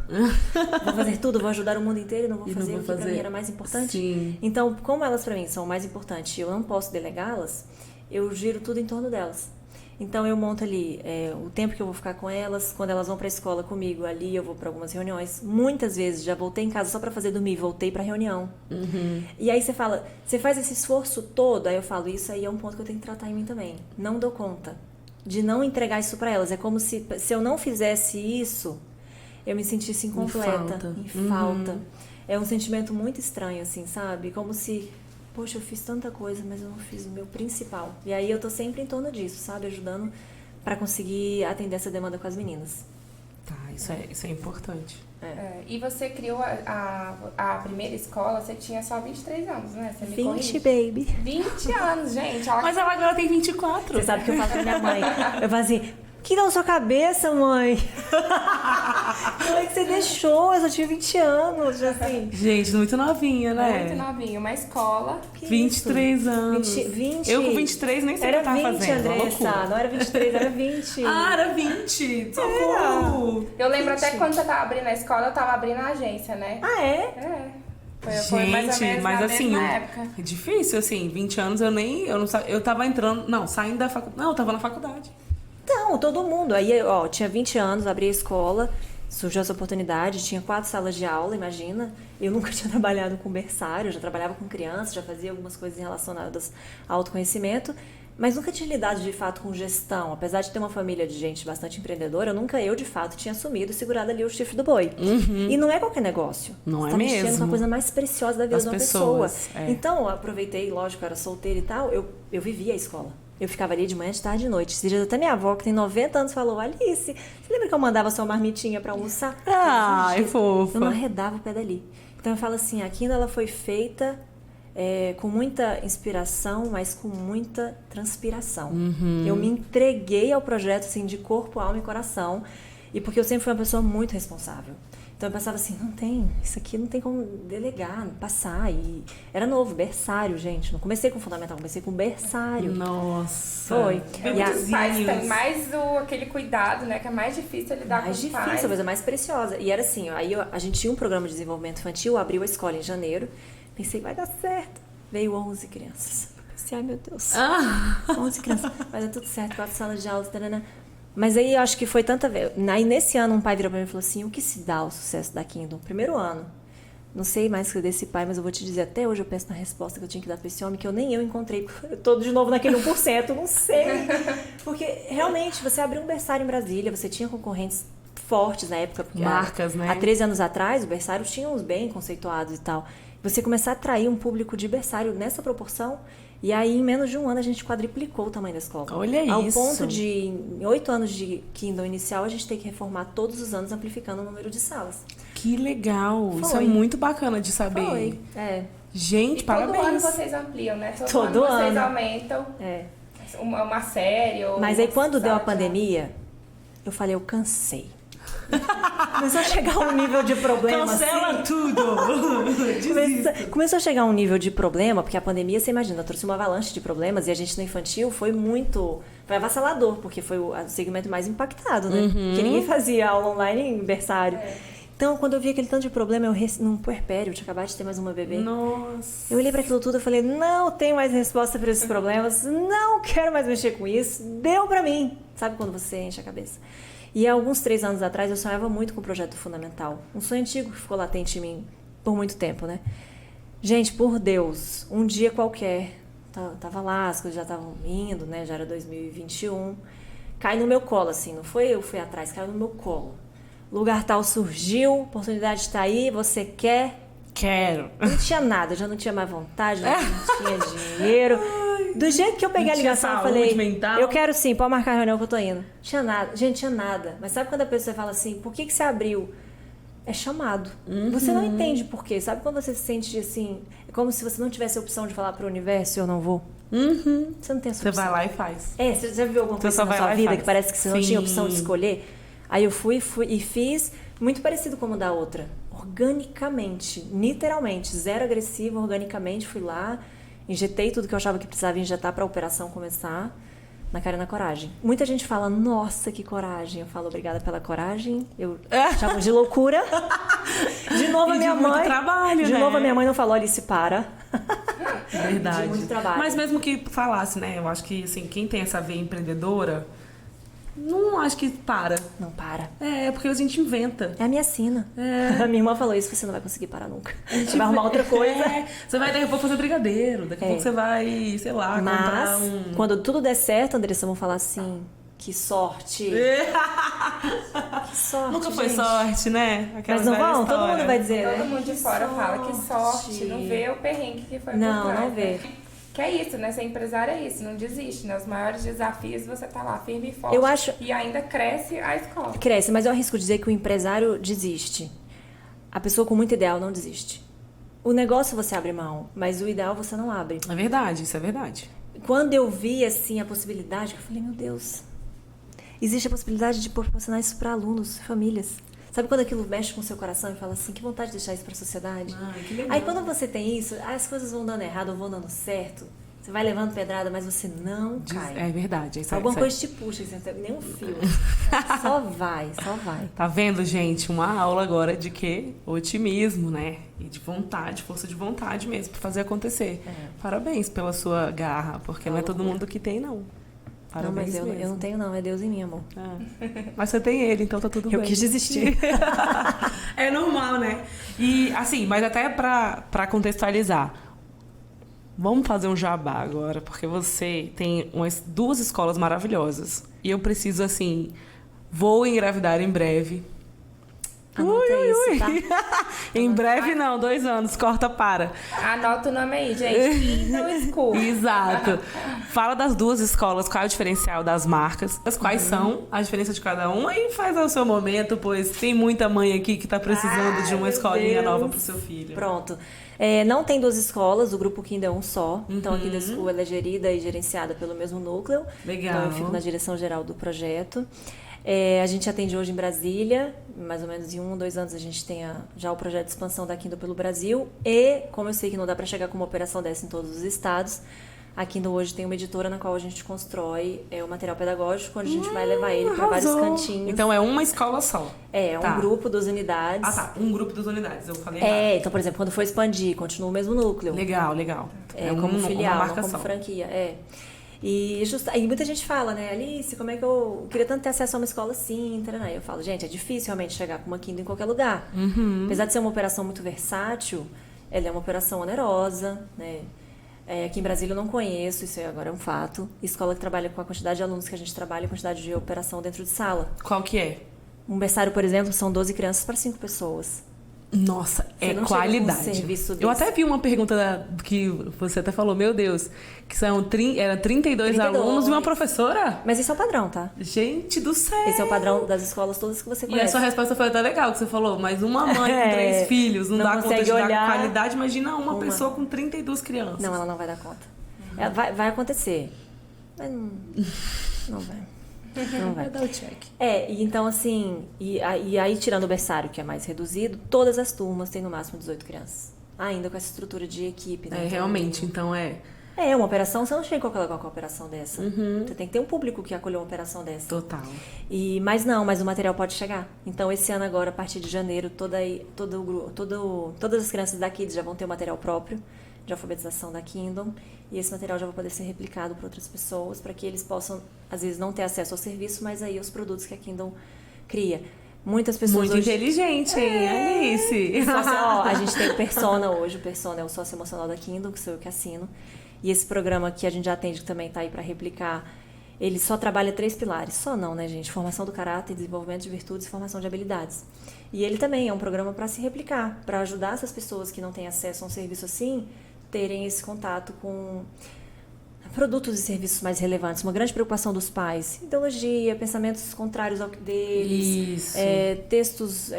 Vou fazer tudo, vou ajudar o mundo inteiro e não vou fazer o que pra mim era mais importante. Sim. Então, como elas pra mim são mais importantes e eu não posso delegá-las, eu giro tudo em torno delas. Então eu monto ali o tempo que eu vou ficar com elas, quando elas vão pra escola comigo, ali eu vou pra algumas reuniões. Muitas vezes já voltei em casa só pra fazer dormir, voltei pra reunião. E aí você fala, você faz esse esforço todo, aí eu falo, isso aí é um ponto que eu tenho que tratar em mim também. Não dou conta de não entregar isso pra elas. É como se eu não fizesse isso, eu me sentisse incompleta, em falta. É um sentimento muito estranho, assim, sabe? Como se, poxa, eu fiz tanta coisa, mas eu não fiz o meu principal. E aí eu tô sempre em torno disso, sabe? Ajudando pra conseguir atender essa demanda com as meninas. Tá, isso é importante. E você criou a primeira escola, você tinha só 23 anos, né? Você me 20, corrige? baby. 20 anos, gente. Mas ela agora tem 24. Você sabe que eu falo pra minha mãe. Eu falo assim, que dá na sua cabeça, mãe? Como é que você deixou? Eu só tinha 20 anos, assim. Gente, muito novinha, né? Muito novinho, uma escola. 23 anos. 20. Eu com 23 nem sei o que eu tava fazendo. Era 20, Andressa. Não era 23, era 20. Ah, era 20. Socorro. Eu lembro até quando você tava abrindo a escola, eu tava abrindo a agência, né? Ah, é? É. Foi mais ou menos mas na assim, mesma época. é difícil, assim, 20 anos eu tava entrando, não, saindo da faculdade, não, eu tava na faculdade. Não, todo mundo. Aí, ó, tinha 20 anos, abri a escola, surgiu essa oportunidade, tinha 4 salas de aula, imagina. Eu nunca tinha trabalhado com berçário, já trabalhava com crianças, já fazia algumas coisas relacionadas ao autoconhecimento, mas nunca tinha lidado de fato com gestão. Apesar de ter uma família de gente bastante empreendedora, eu de fato tinha assumido e segurado ali o chifre do boi. E não é qualquer negócio. Não Você é tá mexendo mesmo. com a coisa mais preciosa da vida Das de uma pessoas, pessoa. é. Então, eu aproveitei, lógico, eu era solteira e tal, eu vivia a escola. Eu ficava ali de manhã, de tarde e de noite. Esses dias até minha avó, que tem 90 anos, falou, Alice, você lembra que eu mandava sua marmitinha pra almoçar? Ai, fofa. Eu não arredava o pé dali. Então eu falo assim, a Kindle ela foi feita com muita inspiração, mas com muita transpiração. Eu me entreguei ao projeto assim, de corpo, alma e coração. E porque eu sempre fui uma pessoa muito responsável. Então eu pensava assim, isso aqui não tem como delegar, passar. E era novo, berçário, gente. Não comecei com fundamental, comecei com berçário. Nossa. Foi. E os pais têm mais aquele cuidado, né? Que é mais difícil lidar com os pais. Mais difícil, a coisa mais preciosa. E era assim, aí a gente tinha um programa de desenvolvimento infantil, abriu a escola em janeiro. Pensei, vai dar certo. Veio 11 crianças. Pensei, ai meu Deus. 11 crianças. Vai dar tudo certo, 4 salas de aula, tarana. Mas aí eu acho que foi tanta vez. Aí nesse ano um pai virou pra mim e falou assim, o que se dá ao sucesso da Kindle? Primeiro ano. Não sei mais o que desse pai, mas eu vou te dizer, até hoje eu penso na resposta que eu tinha que dar pra esse homem, que eu encontrei. Eu tô de novo naquele 1%, não sei. Porque realmente, você abriu um berçário em Brasília, você tinha concorrentes fortes na época. Porque Marcas, né? Há 13 anos atrás, o berçário tinha uns bem conceituados e tal. Você começar a atrair um público de berçário nessa proporção, e aí em menos de um ano a gente quadriplicou o tamanho da escola. Olha Ao isso. ponto de, em 8 anos de Kindle inicial, a gente tem que reformar todos os anos, amplificando o número de salas. Que legal. Isso é Foi. muito bacana de saber. Foi, Gente, E todo ano parabéns. vocês ampliam, né? Todo ano vocês ano. aumentam é. uma série ou Mas aí quando deu a sala de aula. pandemia, eu falei, eu cansei. Começou a chegar um nível de problema Cancela tudo. Começou a chegar um nível de problema, porque a pandemia, você imagina, trouxe uma avalanche de problemas e a gente no infantil foi avassalador, porque foi o segmento mais impactado, né? Porque ninguém fazia aula online em berçário. Então, quando eu vi aquele tanto de problema, num puerpério, eu tinha acabado de ter mais uma bebê. Nossa. Eu olhei para aquilo tudo e falei, não tenho mais resposta para esses problemas, não quero mais mexer com isso, deu para mim. Sabe quando você enche a cabeça? E há alguns 3 anos atrás eu sonhava muito com o projeto fundamental. Um sonho antigo que ficou latente em mim por muito tempo, né? Gente, por Deus, um dia qualquer, tava lá, as coisas já estavam indo, né? Já era 2021. Cai no meu colo, assim, não foi eu fui atrás, caiu no meu colo. lugar tal surgiu, oportunidade está aí, você quer? Quero. Não tinha nada, já não tinha mais vontade, já não tinha dinheiro. Do jeito que eu peguei a Não tinha ligação, eu saúde falei, mental. eu quero sim, pode marcar a reunião que eu tô indo. Tinha nada, gente, tinha nada. Mas sabe quando a pessoa fala assim, por que você abriu? É chamado. Você não entende por quê. Sabe quando você se sente assim, é como se você não tivesse a opção de falar pro universo, eu não vou? Você não tem essa Você opção. vai lá e faz. Você já viu alguma Você coisa só na vai sua lá e vida faz. que parece que você não tinha opção de Sim. escolher? Aí eu fui e fiz, muito parecido como o da outra. Organicamente, literalmente, zero agressivo, organicamente, fui lá, injetei tudo que eu achava que precisava injetar para a operação começar, na cara e na coragem. Muita gente fala, nossa, que coragem. Eu falo, obrigada pela coragem. Eu chamo de loucura. De novo E a de minha muito mãe. trabalho, de né? novo a minha mãe não falou, Alice, para. Verdade. De muito trabalho. Mas mesmo que falasse, né? Eu acho que, assim, quem tem essa veia empreendedora, não acho que para. Não para. É porque a gente inventa. É a minha sina. A minha irmã falou isso, você não vai conseguir parar nunca. Você vai arrumar outra coisa. Você vai daqui a pouco fazer brigadeiro, daqui a pouco você vai, sei lá, comprar Mas, quando tudo der certo, Andressa, vão falar assim, que sorte. Que sorte, Nunca foi gente. sorte, né? Aquela Mas não velha vão? Todo história. mundo vai dizer, Todo né? mundo de fora fala que sorte, não vê o perrengue que foi por Não, trás, não vê. né? Que é isso, né? Ser empresário é isso, não desiste, né? Os maiores desafios você tá lá firme e forte. Eu acho- E ainda cresce a escola. Cresce, mas eu arrisco dizer que o empresário desiste. A pessoa com muito ideal não desiste. O negócio você abre mão, mas o ideal você não abre. É verdade, isso é verdade. Quando eu vi, assim, a possibilidade, eu falei, meu Deus, existe a possibilidade de proporcionar isso para alunos, famílias. Sabe quando aquilo mexe com o seu coração e fala assim, que vontade de deixar isso para a sociedade? Ai, que legal. Aí quando você tem isso, as coisas vão dando errado ou vão dando certo, você vai levando pedrada, mas você não cai. É verdade. Isso Alguma isso coisa te puxa, você não tem nem um fio. Só vai, só vai. Tá vendo, gente? Uma aula agora de quê? Otimismo, né? E de vontade, força de vontade mesmo, pra fazer acontecer. Parabéns pela sua garra, porque não é todo mundo que tem, não. Não, Parabéns mas eu mesmo. não tenho não, é Deus em mim, amor. Mas você tem ele, então tá tudo Eu bem. quis desistir. É normal, né? E assim, mas até pra contextualizar, vamos fazer um jabá agora, porque você tem duas escolas maravilhosas. E eu preciso, assim, vou engravidar em breve. Anota isso, tá? Em breve não, 2 anos, corta para. Anota o nome aí, gente. Kindle School. Exato. Fala das duas escolas, qual é o diferencial das marcas, quais são a diferença de cada uma e faz ao seu momento, pois tem muita mãe aqui que tá precisando de uma Ai, escolinha meu nova Deus. pro seu filho. Pronto. Não tem 2 escolas, o grupo Kindle é um só. Então a Kindle School ela é gerida e gerenciada pelo mesmo núcleo. Legal. Então eu fico na direção geral do projeto. A gente atende hoje em Brasília, mais ou menos em 1 ou 2 anos a gente tem já o projeto de expansão da Kindle pelo Brasil. E, como eu sei que não dá para chegar com uma operação dessa em todos os estados, a Kindle hoje tem uma editora na qual a gente constrói o material pedagógico, onde a gente vai levar ele para vários Arrasou. cantinhos. Então é uma escola só. É um Tá. grupo das unidades. Ah, tá. Um grupo das unidades. Eu falei errado. Então, por exemplo, quando for expandir, continua o mesmo núcleo. Legal. Como filial, uma não marcação. como franquia. E muita gente fala, né, Alice, como é que eu queria tanto ter acesso a uma escola assim, taraná. Eu falo, gente, é difícil realmente chegar com uma Kindle em qualquer lugar. Apesar de ser uma operação muito versátil, ela é uma operação onerosa, né? Aqui em Brasília eu não conheço, isso agora é um fato. Escola que trabalha com a quantidade de alunos que a gente trabalha, a quantidade de operação dentro de sala. Qual que é? Um berçário, por exemplo, são 12 crianças para 5 pessoas. Nossa, é não chega com um qualidade. serviço Eu desse. até vi uma pergunta que você até falou, meu Deus, que eram 32 32. alunos e uma professora? Mas isso é o padrão, tá? Gente do céu! Esse é o padrão das escolas todas que você E a conhece. sua resposta foi até legal, que você falou, mas uma mãe com 3 filhos não não dá conta consegue de dar olhar qualidade, imagina uma uma. pessoa com 32 crianças. Não, ela não vai dar conta. Vai acontecer. Mas não vai. Não vai. Vai dar o check. E então assim, e aí tirando o berçário, que é mais reduzido, todas as turmas têm no máximo 18 crianças. Ainda com essa estrutura de equipe, né? Então, Realmente, então é uma operação, você não chega em qualquer lugar com uma operação dessa. Você tem que ter um público que acolheu uma operação dessa. total. Mas o material pode chegar. Então, esse ano agora, a partir de janeiro, todas as crianças da Kids já vão ter o material próprio de alfabetização da Kindle. E esse material já vai poder ser replicado para outras pessoas, para que eles possam, às vezes, não ter acesso ao serviço, mas aí aos produtos que a Kindle cria. Muitas pessoas Muito hoje... inteligente, hein, Alice? A gente tem o Persona hoje. O Persona é o sócio emocional da Kindle, que sou eu que assino. E esse programa que a gente já atende, que também está aí para replicar, ele só trabalha 3 pilares. Só não, né, gente? Formação do caráter, desenvolvimento de virtudes e formação de habilidades. E ele também é um programa para se replicar, para ajudar essas pessoas que não têm acesso a um serviço assim, terem esse contato com produtos e serviços mais relevantes. Uma grande preocupação dos pais. Ideologia, pensamentos contrários ao deles, textos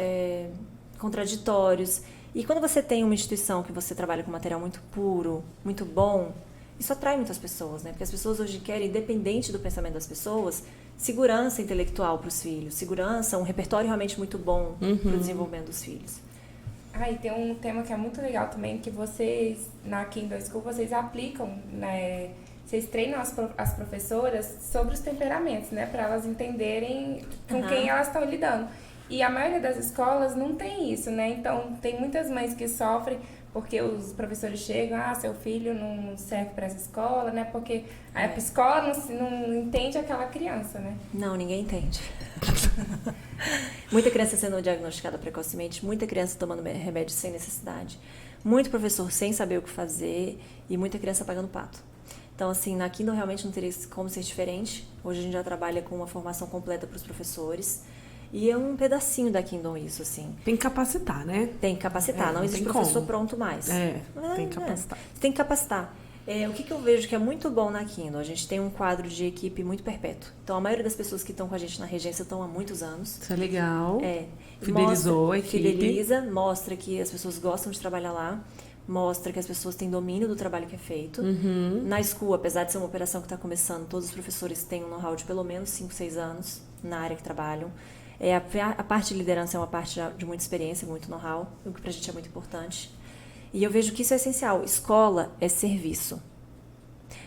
contraditórios. E quando você tem uma instituição que você trabalha com material muito puro, muito bom, isso atrai muitas pessoas, né? Porque as pessoas hoje querem, independente do pensamento das pessoas, segurança intelectual para os filhos, segurança, um repertório realmente muito bom para o desenvolvimento dos filhos. E tem um tema que é muito legal também, que vocês, na Kindle School, vocês aplicam, né? Vocês treinam as professoras sobre os temperamentos, né? Para elas entenderem com quem elas estão lidando. E a maioria das escolas não tem isso, né? Então, tem muitas mães que sofrem porque os professores chegam, seu filho não serve para essa escola, né? Porque a escola não entende aquela criança, né? Não, ninguém entende. Muita criança sendo diagnosticada precocemente, muita criança tomando remédio sem necessidade, muito professor sem saber o que fazer e muita criança pagando pato. Então, assim, na Kindle realmente não teria como ser diferente. Hoje a gente já trabalha com uma formação completa para os professores. E é um pedacinho da Kindle isso, assim. Tem que capacitar, né? Tem que capacitar. Não existe professor pronto mais. Tem que capacitar. Você tem que capacitar. O que eu vejo que é muito bom na Kindle? A gente tem um quadro de equipe muito perpétuo. Então, a maioria das pessoas que estão com a gente na regência estão há muitos anos. Isso é legal. Fidelizou a equipe. Fideliza, mostra que as pessoas gostam de trabalhar lá. Mostra que as pessoas têm domínio do trabalho que é feito. Na School, apesar de ser uma operação que está começando, todos os professores têm um know-how de pelo menos 5, 6 anos na área que trabalham. A parte de liderança é uma parte de muita experiência, muito know-how, o que pra gente é muito importante. E eu vejo que isso é essencial. Escola é serviço.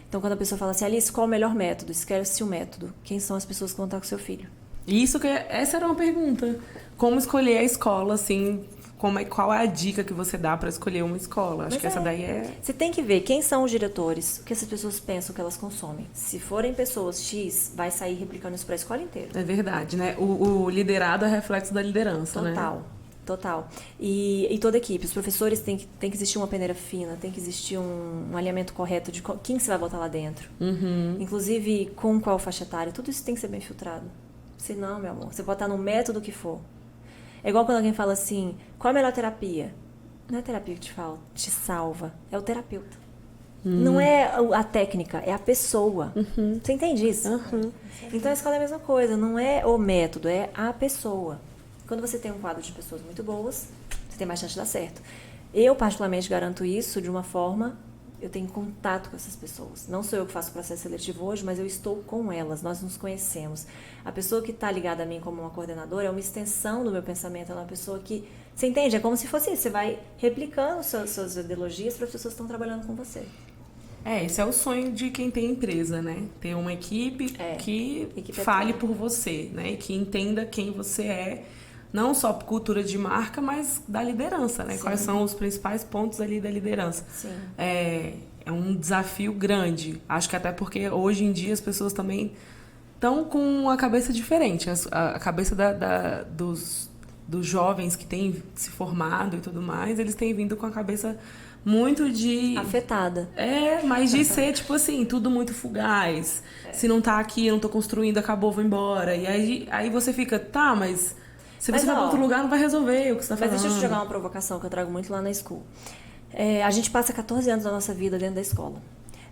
Então, quando a pessoa fala assim, Alice, qual é o melhor método? Esquece o método. Quem são as pessoas que vão estar com o seu filho? Essa era uma pergunta. Como escolher a escola, assim... Qual é a dica que você dá para escolher uma escola? Acho que essa daí é... Você tem que ver quem são os diretores, o que essas pessoas pensam, o que elas consomem. Se forem pessoas X, vai sair replicando isso para a escola inteira. É verdade, né? O liderado é reflexo da liderança, né? Total. E toda a equipe. Os professores tem que existir uma peneira fina, tem que existir um alinhamento correto de quem você vai botar lá dentro. Inclusive, com qual faixa etária. Tudo isso tem que ser bem filtrado. Senão, meu amor, você pode estar no método que for. É igual quando alguém fala assim, qual a melhor terapia? Não é a terapia que te salva, é o terapeuta. Não é a técnica, é a pessoa. Você entende isso? Então a escola é a mesma coisa, não é o método, é a pessoa. Quando você tem um quadro de pessoas muito boas, você tem mais chance de dar certo. Eu, particularmente, garanto isso de uma forma... Eu tenho contato com essas pessoas. Não sou eu que faço o processo seletivo hoje, mas eu estou com elas, nós nos conhecemos. A pessoa que está ligada a mim como uma coordenadora é uma extensão do meu pensamento, ela é uma pessoa que... Você entende? É como se fosse isso, você vai replicando suas ideologias para as pessoas que estão trabalhando com você. Esse é o sonho de quem tem empresa, né? Ter uma equipe que fale por você, né? E que entenda quem você é, não só por cultura de marca, mas da liderança, né? Sim. Quais são os principais pontos ali da liderança. Sim. É um desafio grande. Acho que até porque hoje em dia as pessoas também estão com a cabeça diferente. A cabeça dos jovens que têm se formado e tudo mais, eles têm vindo com a cabeça muito de... afetada. Mas de ser, tipo assim, tudo muito fugaz. Se não tá aqui, eu não tô construindo, acabou, vou embora. E aí você fica, mas... Se você vai para outro lugar, não vai resolver o que você está falando. Mas deixa eu te jogar uma provocação que eu trago muito lá na School. A gente passa 14 anos da nossa vida dentro da escola.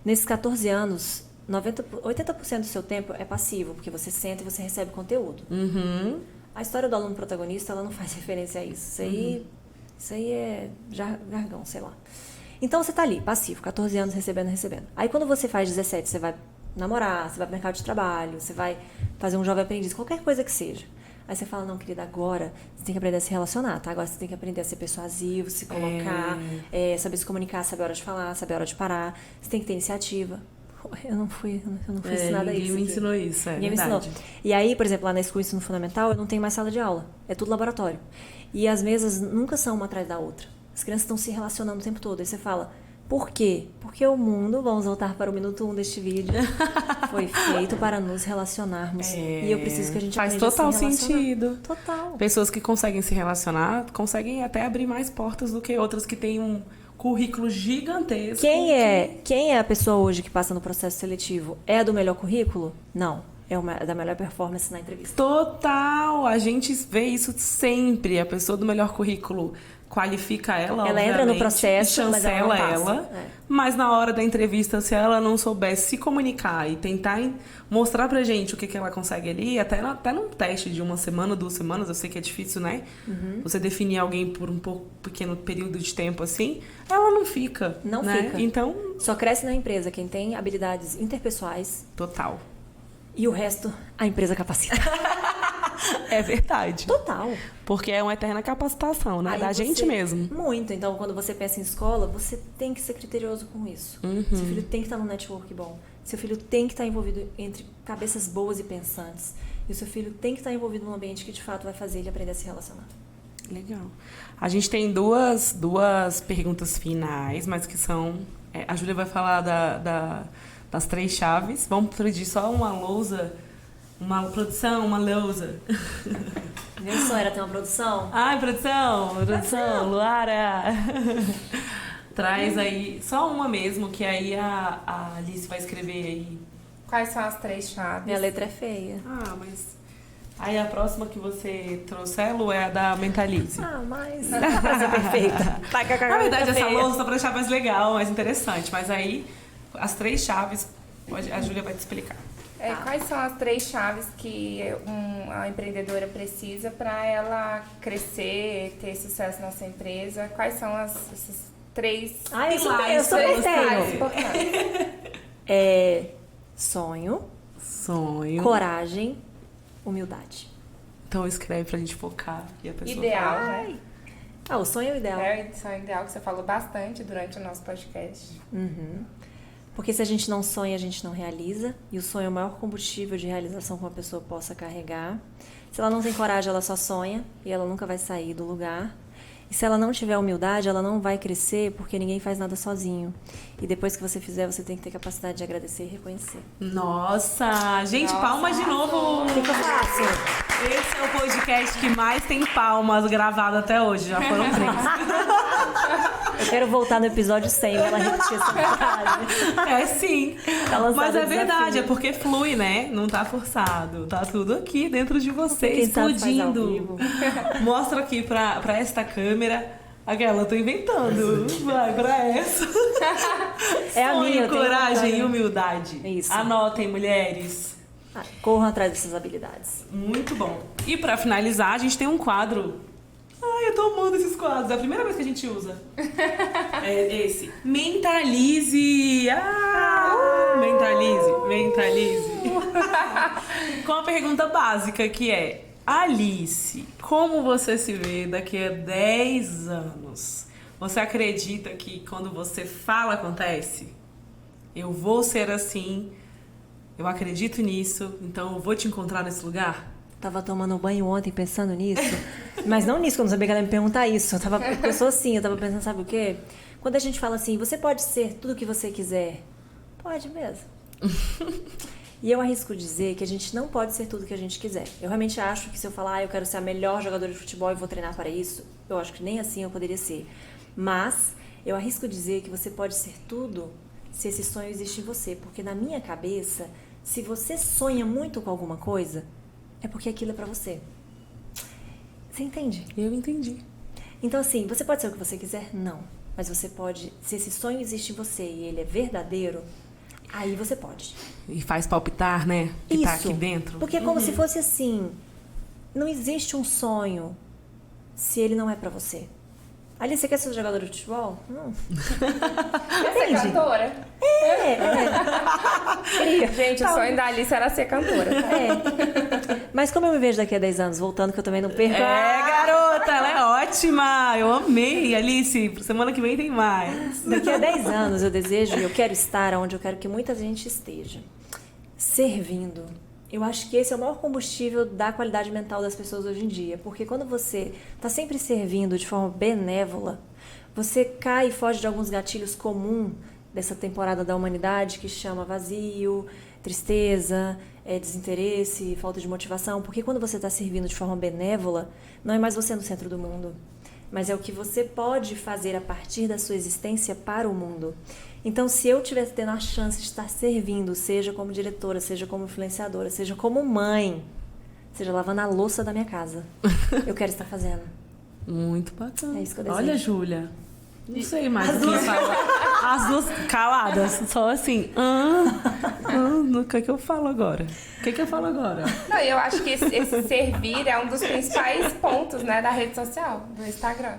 Nesses 14 anos, 80% do seu tempo é passivo, porque você senta e você recebe conteúdo. A história do aluno protagonista, ela não faz referência a isso. Isso aí é jargão, sei lá. Então, você está ali, passivo, 14 anos recebendo. Aí, quando você faz 17, você vai namorar, você vai para o mercado de trabalho, você vai fazer um jovem aprendiz, qualquer coisa que seja. Aí você fala, não, querida, agora você tem que aprender a se relacionar, tá? Agora você tem que aprender a ser persuasivo, se colocar, saber se comunicar, saber a hora de falar, saber a hora de parar. Você tem que ter iniciativa. Eu não fui ensinada a isso. Ninguém me ensinou isso, ninguém me ensinou. E aí, por exemplo, lá na escola ensino fundamental, eu não tenho mais sala de aula. É tudo laboratório. E as mesas nunca são uma atrás da outra. As crianças estão se relacionando o tempo todo. Aí você fala, por quê? Porque o mundo, vamos voltar para o minuto 1 deste vídeo, foi feito para nos relacionarmos. E eu preciso que a gente faz total sentido. Total. Pessoas que conseguem se relacionar, conseguem até abrir mais portas do que outras que têm um currículo gigantesco. Quem é a pessoa hoje que passa no processo seletivo? É a do melhor currículo? Não. É da melhor performance na entrevista. Total! A gente vê isso sempre. A pessoa do melhor currículo qualifica ela, Ela entra no processo, e mas ela chancela não passa. ela. Mas na hora da entrevista, se ela não soubesse se comunicar e tentar mostrar pra gente o que ela consegue ali, até num teste de 1 semana, 2 semanas, eu sei que é difícil, né? Você definir alguém por um pequeno período de tempo assim, ela não fica. Não né? fica. Então, Só cresce na empresa quem tem habilidades interpessoais total. e o resto a empresa capacita. É verdade. Total. Porque é uma eterna capacitação, né? Aí Da você- gente mesmo. Muito. Então, quando você pensa em escola, você tem que ser criterioso com isso. Seu filho tem que estar num network bom. Seu filho tem que estar envolvido entre cabeças boas e pensantes. E o seu filho tem que estar envolvido num ambiente que, de fato, vai fazer ele aprender a se relacionar. Legal. A gente tem duas perguntas finais, mas que são... a Júlia vai falar das 3 chaves. Vamos pedir só uma lousa, uma produção, uma lousa. Meu sonho era ter uma produção. Ai, produção, Luara. Traz aí, só uma mesmo, que aí a Alice vai escrever aí. Quais são as 3 chaves? Minha letra é feia. Ah, mas... Aí a próxima que você trouxe, Lu, é a da Mentalize. Mas a frase é perfeita. Na verdade, essa lousa só pra deixar mais legal, mais interessante. Mas aí, as 3 chaves, a Júlia vai te explicar. Quais são as 3 chaves que a empreendedora precisa para ela crescer, ter sucesso na sua empresa? Quais são esses 3 eu super tenho. importantes? Sonho, Coragem. humildade. Então escreve pra gente focar. E a pessoa Ideal, fala. né? O sonho é o ideal. É o sonho ideal que você falou bastante durante o nosso podcast. Porque se a gente não sonha, a gente não realiza. E o sonho é o maior combustível de realização que uma pessoa possa carregar. Se ela não tem coragem, ela só sonha e ela nunca vai sair do lugar. E se ela não tiver humildade, ela não vai crescer porque ninguém faz nada sozinho. E depois que você fizer, você tem que ter capacidade de agradecer e reconhecer. Nossa! Gente, Nossa, palmas de novo! Fica fácil. Esse é o podcast que mais tem palmas gravado até hoje. Já foram 3. Eu quero voltar no episódio 100 pra ela repetir essa frase. É sim. Tá lançado Mas o é verdade, desafio. é porque flui, né? Não tá forçado. Tá tudo aqui dentro de você, Quem sabe faz ao explodindo. vivo. Mostra aqui pra esta câmera. Aquela, eu tô inventando. Vai pra essa. É a Sonho, minha, eu tenho coragem vontade. e humildade. Isso. Anotem, mulheres. Corram atrás dessas habilidades. Muito bom. E pra finalizar, a gente tem um quadro. Ai, eu tô amando esses quadros. É a primeira vez que a gente usa. É esse. Mentalize. Mentalize. Com a pergunta básica que é: Alice, como você se vê daqui a 10 anos? Você acredita que quando você fala, acontece? Eu vou ser assim, eu acredito nisso, então eu vou te encontrar nesse lugar? Tava tomando banho ontem pensando nisso. Mas não nisso, que eu não sabia que ela ia me perguntar isso. Eu sou assim, eu tava pensando, sabe o quê? Quando a gente fala assim, você pode ser tudo o que você quiser. Pode mesmo. E eu arrisco dizer que a gente não pode ser tudo o que a gente quiser. Eu realmente acho que se eu falar, eu quero ser a melhor jogadora de futebol e vou treinar para isso, eu acho que nem assim eu poderia ser. Mas eu arrisco dizer que você pode ser tudo se esse sonho existe em você. Porque na minha cabeça, se você sonha muito com alguma coisa, é porque aquilo é pra você. Você entende? Eu entendi. Então, assim, você pode ser o que você quiser? Não. Mas você pode... Se esse sonho existe em você e ele é verdadeiro, aí você pode. E faz palpitar, né? Que Isso. tá aqui dentro. Porque é como se fosse assim... Não existe um sonho se ele não é pra você. Ali, você quer ser jogadora de futebol? Não. Quer ser cantora? Queria. Gente, o sonho da Alice era ser cantora. Mas como eu me vejo daqui a 10 anos, voltando, que eu também não perco... Garota, ela é ótima. Eu amei, Alice. Semana que vem tem mais. Daqui a 10 anos eu desejo e eu quero estar onde eu quero que muita gente esteja. Servindo. Eu acho que esse é o maior combustível da qualidade mental das pessoas hoje em dia. Porque quando você está sempre servindo de forma benévola, você cai e foge de alguns gatilhos comuns dessa temporada da humanidade que chama vazio, tristeza, desinteresse, falta de motivação. Porque quando você está servindo de forma benévola, não é mais você no centro do mundo. mas é o que você pode fazer a partir da sua existência para o mundo. Então, se eu tivesse tendo a chance de estar servindo, seja como diretora, seja como influenciadora, seja como mãe, seja lavando a louça da minha casa, eu quero estar fazendo. Muito bacana. É isso que eu desejo. Olha, Júlia, não sei mais o que falar. As duas caladas, só assim. O que eu falo agora? O que eu falo agora? Não, eu acho que esse servir é um dos principais pontos, né, da rede social, do Instagram.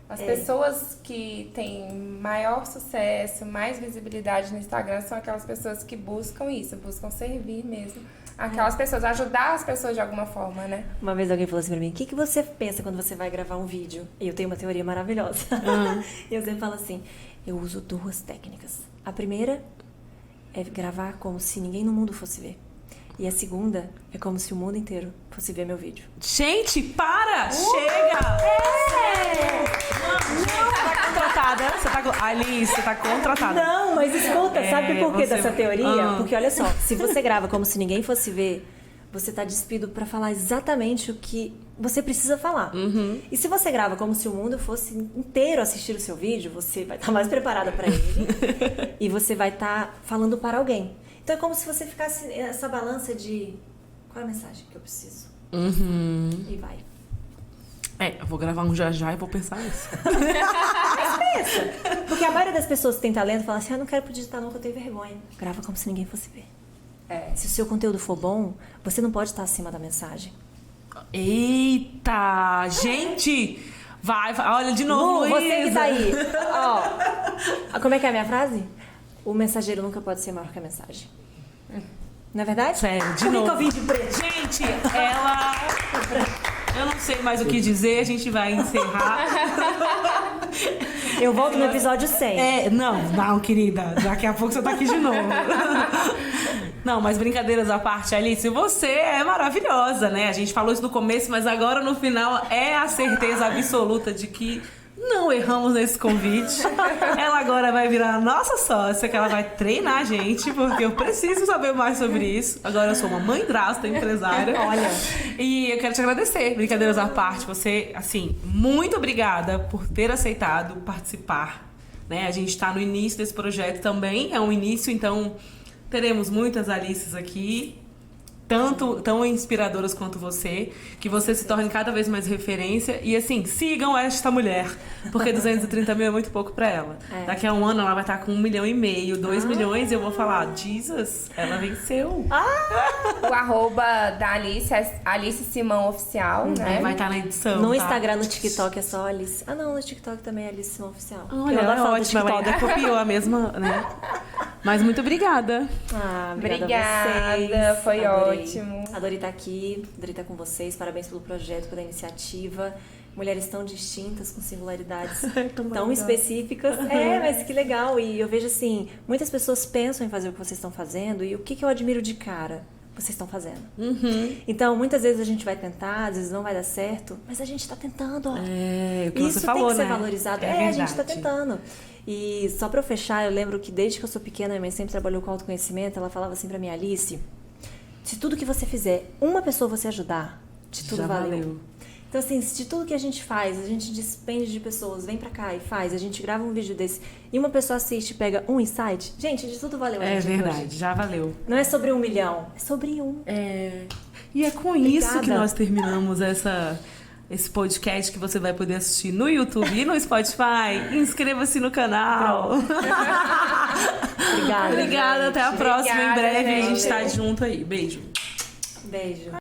As pessoas que têm maior sucesso, mais visibilidade no Instagram são aquelas pessoas que buscam isso, buscam servir mesmo. Aquelas pessoas, ajudar as pessoas de alguma forma, né? Uma vez alguém falou assim pra mim, o que você pensa quando você vai gravar um vídeo? E eu tenho uma teoria maravilhosa. E eu sempre falo assim, eu uso 2 técnicas. A primeira é gravar como se ninguém no mundo fosse ver. E a segunda é como se o mundo inteiro fosse ver meu vídeo. Gente, para! Chega! Você tá contratada. Alice, você tá contratada. Não, mas escuta, sabe por que dessa teoria? Porque olha só, se você grava como se ninguém fosse ver, você tá despido pra falar exatamente o que você precisa falar. E se você grava como se o mundo fosse inteiro assistir o seu vídeo, você vai estar mais preparada pra ele e você vai estar falando para alguém. Então é como se você ficasse nessa balança de qual é a mensagem que eu preciso? E vai. Eu vou gravar um já e vou pensar nisso. Mas pensa. Porque a maioria das pessoas que tem talento fala assim, não quero digitar nunca, eu tenho vergonha. Grava como se ninguém fosse ver. Se o seu conteúdo for bom, você não pode estar acima da mensagem. Eita! Gente! Vai, olha de novo, Luísa. Você que tá aí. Ó, como é que é a minha frase? O mensageiro nunca pode ser maior que a mensagem. Não é verdade? Sério, de novo. Por que eu vim de preto? Gente, ela... Eu não sei mais o que dizer, a gente vai encerrar. Eu volto no episódio 100. Não, querida. Daqui a pouco você tá aqui de novo. Não, mas brincadeiras à parte, Alice, você é maravilhosa, né? A gente falou isso no começo, mas agora no final é a certeza absoluta de que não erramos nesse convite. Ela agora vai virar a nossa sócia, que ela vai treinar a gente, porque eu preciso saber mais sobre isso. Agora eu sou uma mãe-drasta, empresária. Olha. E eu quero te agradecer, brincadeiras à parte. Você, assim, muito obrigada por ter aceitado participar, né? A gente tá no início desse projeto também, é um início, então teremos muitas Alices aqui. Tão inspiradoras quanto você, que você se torne cada vez mais referência. E assim, sigam esta mulher, porque 230 mil é muito pouco pra ela. Daqui a um ano ela vai estar com 1,5 milhão, 2 milhões, e eu vou falar, Jesus, ela venceu. O arroba da Alice é Alice Simão Oficial, né? Vai estar na edição. No Instagram, no TikTok é só Alice. Não, no TikTok também é Alice Simão Oficial. Olha, ela é ótima, ela ainda copiou a mesma, né? Mas muito obrigada. Obrigada a vocês. Foi ótimo. Adorei estar aqui, adorei estar com vocês. Parabéns pelo projeto, pela iniciativa. Mulheres tão distintas, com singularidades tão específicas. Mas que legal. E eu vejo assim, muitas pessoas pensam em fazer o que vocês estão fazendo e o que eu admiro de cara? Vocês estão fazendo. Então, muitas vezes a gente vai tentar, às vezes não vai dar certo, mas a gente está tentando. O que isso você falou, tem que ser né? valorizado. A gente está tentando. E só pra eu fechar, eu lembro que desde que eu sou pequena, minha mãe sempre trabalhou com autoconhecimento, ela falava assim pra mim, Alice, se tudo que você fizer, uma pessoa você ajudar, de tudo valeu. Então, assim, se de tudo que a gente faz, a gente despende de pessoas, vem pra cá e faz, a gente grava um vídeo desse, e uma pessoa assiste e pega um insight, gente, de tudo valeu. É verdade, já valeu. Não é sobre 1 milhão, é sobre um. E é com isso que nós terminamos esse podcast que você vai poder assistir no YouTube e no Spotify. Inscreva-se no canal. Obrigada. Obrigada, até a próxima. Obrigada, em breve gente. a gente tá junto aí. Beijo. Beijo.